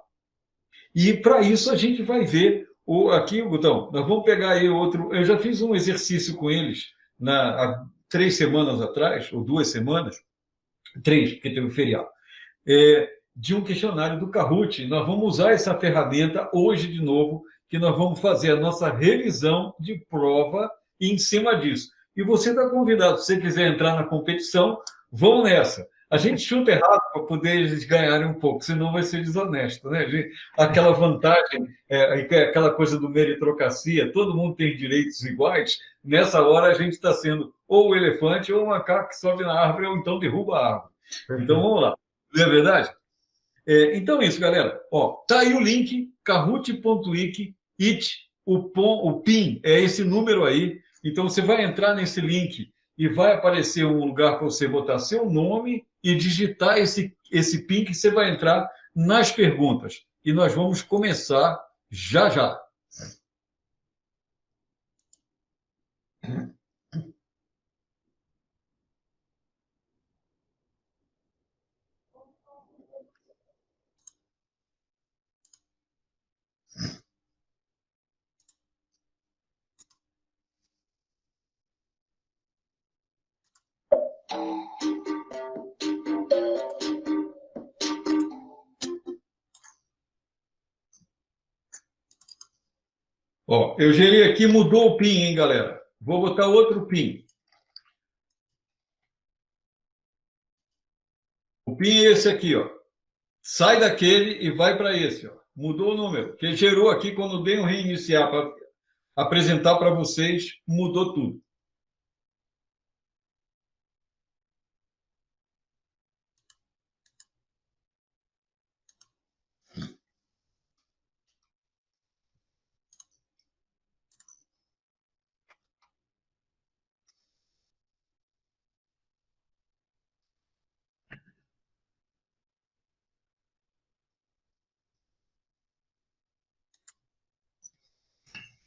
E para isso a gente vai ver aqui, Gutão, nós vamos pegar aí outro. Eu já fiz um exercício com eles há 3 semanas atrás, ou 2 semanas, 3, porque teve um feriado, de um questionário do Kahoot. Nós vamos usar essa ferramenta hoje de novo, que nós vamos fazer a nossa revisão de prova em cima disso. E você está convidado, se você quiser entrar na competição, vamos nessa. A gente chuta errado para poder eles ganharem um pouco, senão vai ser desonesto, né? Aquela vantagem, aquela coisa do meritocracia, todo mundo tem direitos iguais. Nessa hora a gente está sendo ou o elefante ou o macaco que sobe na árvore ou então derruba a árvore. Então vamos lá, não é verdade? Então é isso, galera. Ó, tá aí o link, kahoot.wiki, o PIN é esse número aí. Então você vai entrar nesse link e vai aparecer um lugar para você botar seu nome e digitar esse PIN que você vai entrar nas perguntas. E nós vamos começar já já. Ó, eu gerei aqui, mudou o PIN, hein, galera? Vou botar outro PIN. O PIN é esse aqui, ó. sai daquele e vai para esse. Ó. Mudou o número, que gerou aqui, quando dei um reiniciar para apresentar para vocês, mudou tudo.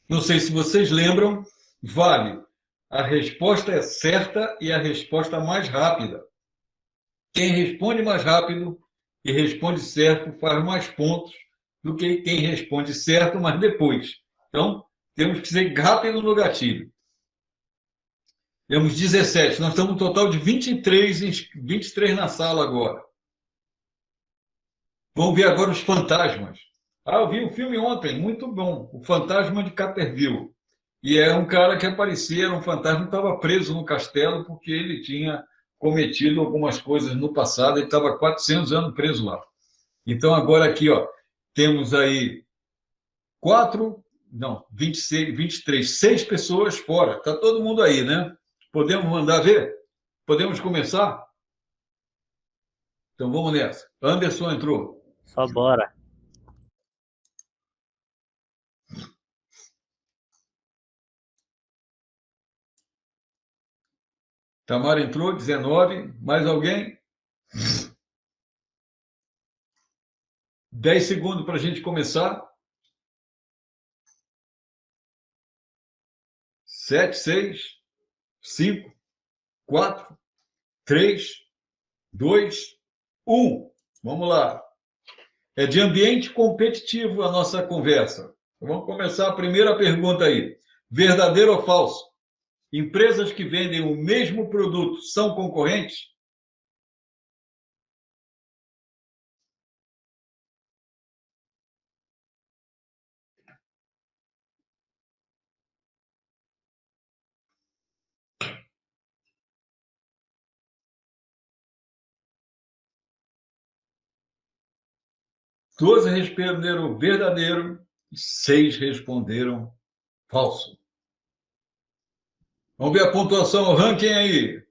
Não sei se vocês lembram, vale. A resposta é certa e a resposta mais rápida. Quem responde mais rápido e responde certo faz mais pontos do que quem responde certo, mas depois. Então, temos que ser rápido no gatilho. Temos 17. Nós estamos um total de 23 na sala agora. Vamos ver agora os fantasmas. Ah, eu vi um filme ontem, muito bom. O Fantasma de Canterville. E é um cara que aparecia, era um fantasma que estava preso no castelo porque ele tinha cometido algumas coisas no passado. Ele estava 400 anos preso lá. Então, agora aqui, ó, temos aí 26, 23, 6 pessoas fora. Está todo mundo aí, né? Podemos mandar ver? Podemos começar? Então, vamos nessa. Anderson entrou. Só bora. Tamara entrou, 19. Mais alguém? 10 segundos para a gente começar. 7, 6, 5, 4, 3, 2, 1. Vamos lá. É de ambiente competitivo a nossa conversa. Vamos começar a primeira pergunta aí. Verdadeiro ou falso? Empresas que vendem o mesmo produto são concorrentes? Doze responderam verdadeiro e 6 responderam falso. Vamos ver a pontuação, o ranking aí.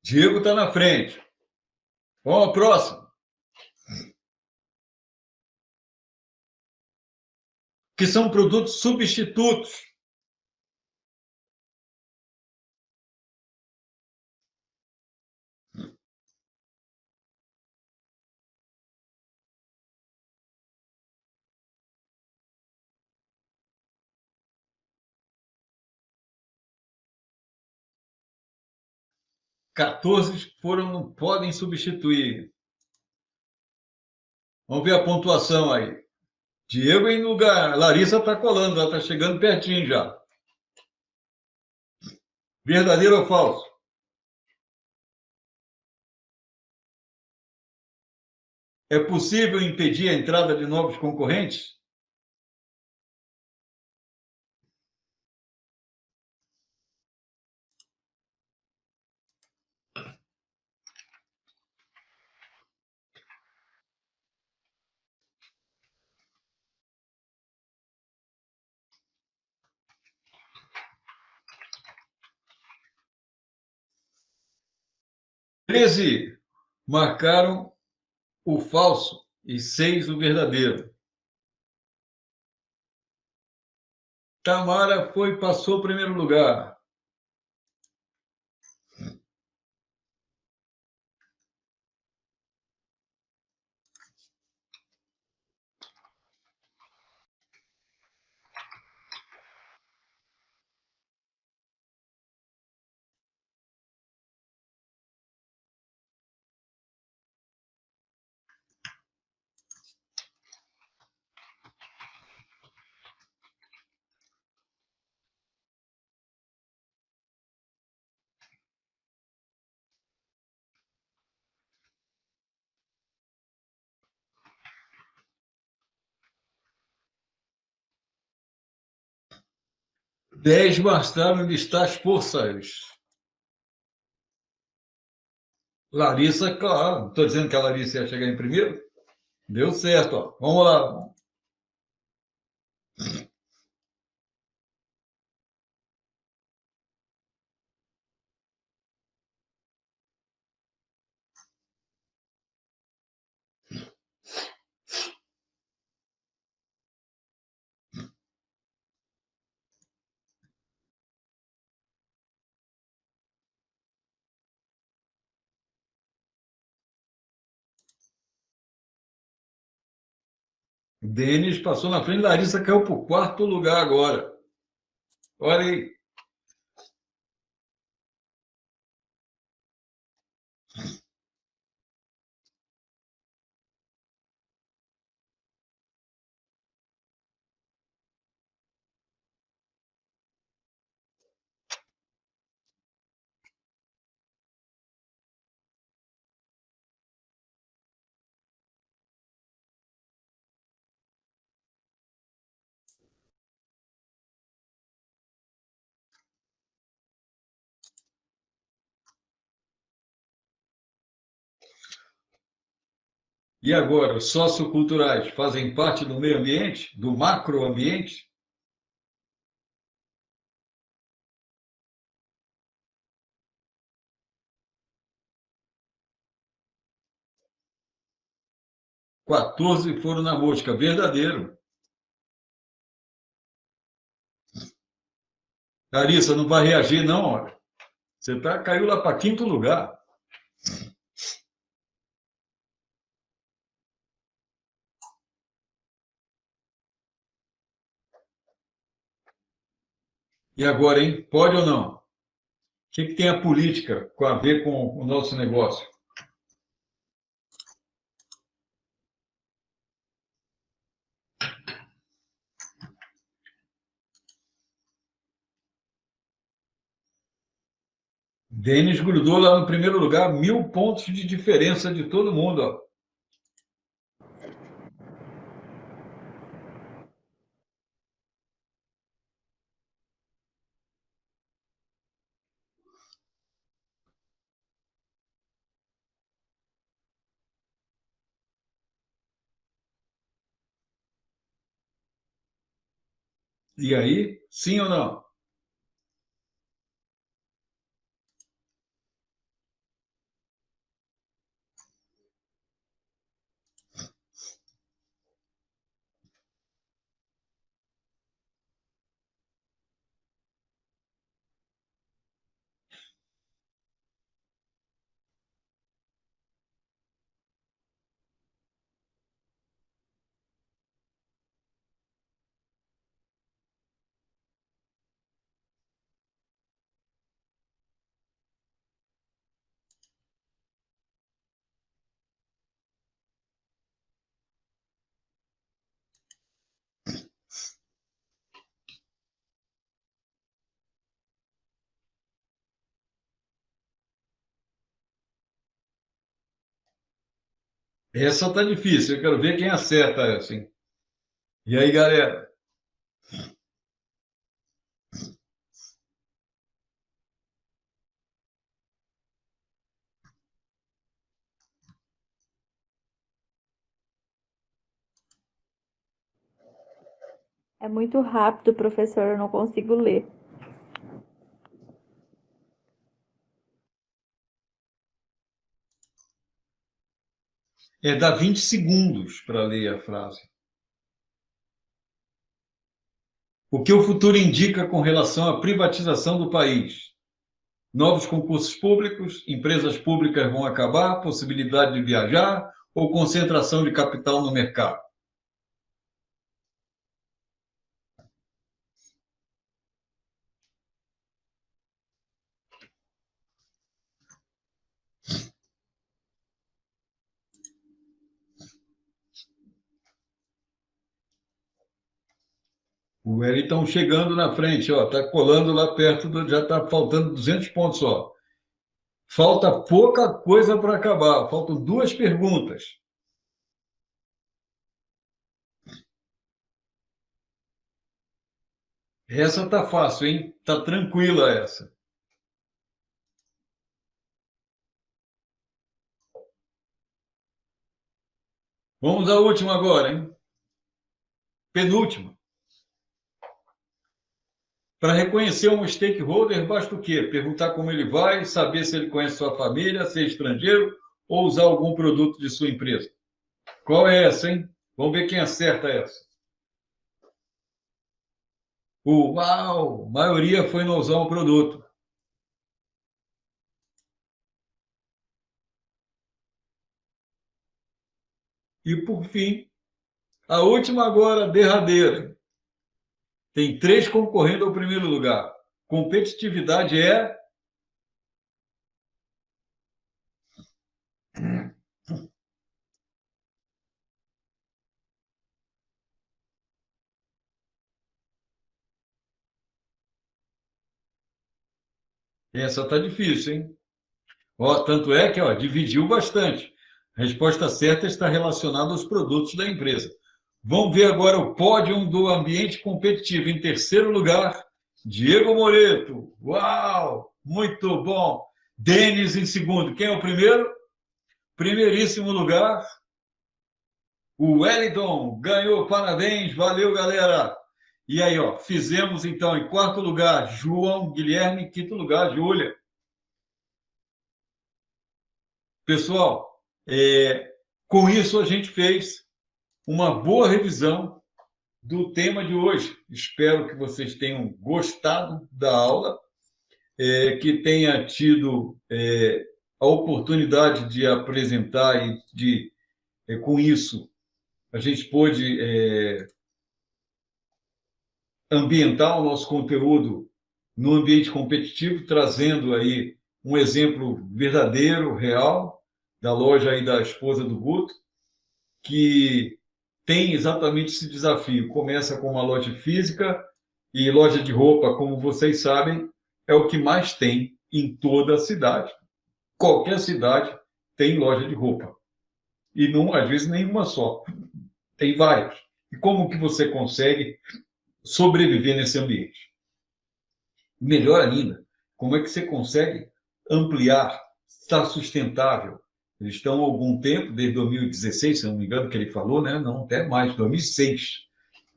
Diego está na frente. Vamos ao próximo. Que são produtos substitutos. Quatorze foram, não podem substituir. Vamos ver a pontuação aí. Diego em lugar. Larissa está colando, ela está chegando pertinho já. Verdadeiro ou falso? É possível impedir a entrada de novos concorrentes? Treze marcaram o falso e 6 o verdadeiro. Tamara passou o primeiro lugar. Dez mostraram listar as forças. Larissa, claro. Estou dizendo que a Larissa ia chegar em primeiro. Deu certo, ó. Vamos lá. Denis passou na frente, Larissa caiu para o quarto lugar agora. Olha aí. E agora, os socioculturais fazem parte do meio ambiente, do macroambiente? Quatorze foram na mosca, verdadeiro. Larissa, não vai reagir, não, olha. Você caiu lá para quinto lugar. E agora, hein? Pode ou não? O que tem a política a ver com o nosso negócio? Denis grudou lá no primeiro lugar, 1.000 pontos de diferença de todo mundo. Ó. E aí, sim ou não? Essa tá difícil, eu quero ver quem acerta essa, hein? E aí, galera? É muito rápido, professor, eu não consigo ler. Dá 20 segundos para ler a frase. O que o futuro indica com relação à privatização do país? Novos concursos públicos, empresas públicas vão acabar, possibilidade de viajar ou concentração de capital no mercado? O Wellington chegando na frente, ó, tá colando lá perto já está faltando 200 pontos só. Falta pouca coisa para acabar, faltam duas perguntas. Essa tá fácil, hein? Tá tranquila essa. Vamos à última agora, hein? Penúltima. Para reconhecer um stakeholder, basta o quê? Perguntar como ele vai, saber se ele conhece sua família, se é estrangeiro ou usar algum produto de sua empresa. Qual é essa, hein? Vamos ver quem acerta essa. Uau! A maioria foi não usar um produto. E, por fim, a última agora, derradeira. Tem 3 concorrendo ao primeiro lugar. Competitividade é... Essa está difícil, hein? Ó, tanto é que dividiu bastante. A resposta certa está relacionada aos produtos da empresa. Vamos ver agora o pódio do ambiente competitivo. Em terceiro lugar, Diego Moreto. Uau! Muito bom. Denis em segundo. Quem é o primeiro? Primeiríssimo lugar, o Wellington ganhou. Parabéns, valeu, galera. E aí, fizemos então em quarto lugar, João Guilherme, em quinto lugar, Júlia. Pessoal, com isso a gente fez uma boa revisão do tema de hoje. Espero que vocês tenham gostado da aula, que tenha tido a oportunidade de apresentar e com isso, a gente pôde ambientar o nosso conteúdo no ambiente competitivo, trazendo aí um exemplo verdadeiro, real, da loja aí da esposa do Guto, que tem exatamente esse desafio. Começa com uma loja física e loja de roupa, como vocês sabem, é o que mais tem em toda a cidade. Qualquer cidade tem loja de roupa. E não, às vezes, nenhuma só. Tem várias. E como que você consegue sobreviver nesse ambiente? Melhor ainda, como é que você consegue ampliar, estar sustentável? Eles estão há algum tempo, desde 2016, se não me engano, que ele falou, né? Não, até mais, 2006.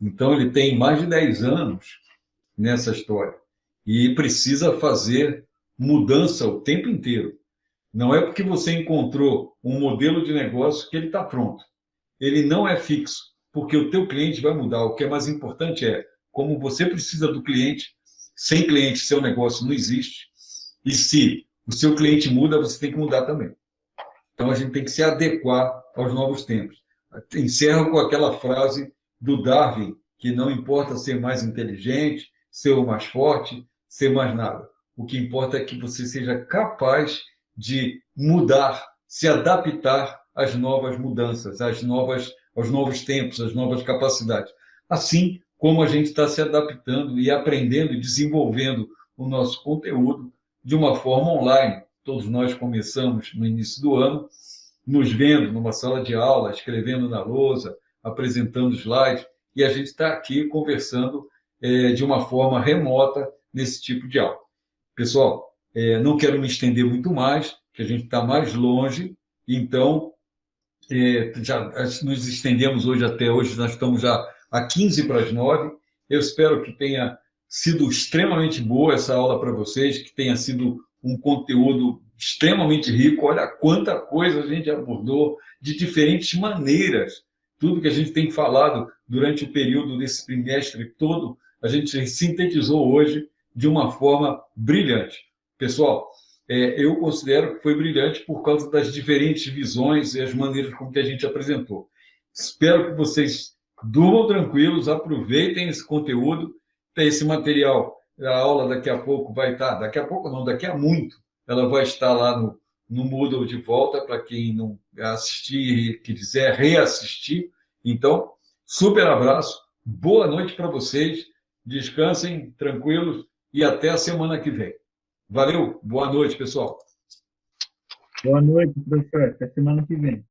Então, ele tem mais de 10 anos nessa história. E precisa fazer mudança o tempo inteiro. Não é porque você encontrou um modelo de negócio que ele está pronto. Ele não é fixo, porque o teu cliente vai mudar. O que é mais importante é como você precisa do cliente. Sem cliente, seu negócio não existe. E se o seu cliente muda, você tem que mudar também. Então, a gente tem que se adequar aos novos tempos. Encerro com aquela frase do Darwin, que não importa ser mais inteligente, ser o mais forte, ser mais nada. O que importa é que você seja capaz de mudar, se adaptar às novas mudanças, aos novos tempos, às novas capacidades. Assim como a gente está se adaptando e aprendendo e desenvolvendo o nosso conteúdo de uma forma online. Todos nós começamos no início do ano, nos vendo numa sala de aula, escrevendo na lousa, apresentando slides, e a gente está aqui conversando de uma forma remota nesse tipo de aula. Pessoal, não quero me estender muito mais, que a gente está mais longe, então já nos estendemos até hoje, nós estamos já a 15 para as 9. Eu espero que tenha sido extremamente boa essa aula para vocês, que tenha sido um conteúdo extremamente rico. Olha quanta coisa a gente abordou de diferentes maneiras. Tudo que a gente tem falado durante o período desse trimestre todo, a gente sintetizou hoje de uma forma brilhante. Pessoal, eu considero que foi brilhante por causa das diferentes visões e as maneiras com que a gente apresentou. Espero que vocês durmam tranquilos, aproveitem esse conteúdo, esse material. A aula daqui a pouco vai estar, daqui a pouco não, daqui a muito, ela vai estar lá no Moodle de volta, para quem não assistir e quiser reassistir. Então, super abraço, boa noite para vocês, descansem tranquilos e até a semana que vem. Valeu, boa noite, pessoal. Boa noite, professor. Até semana que vem.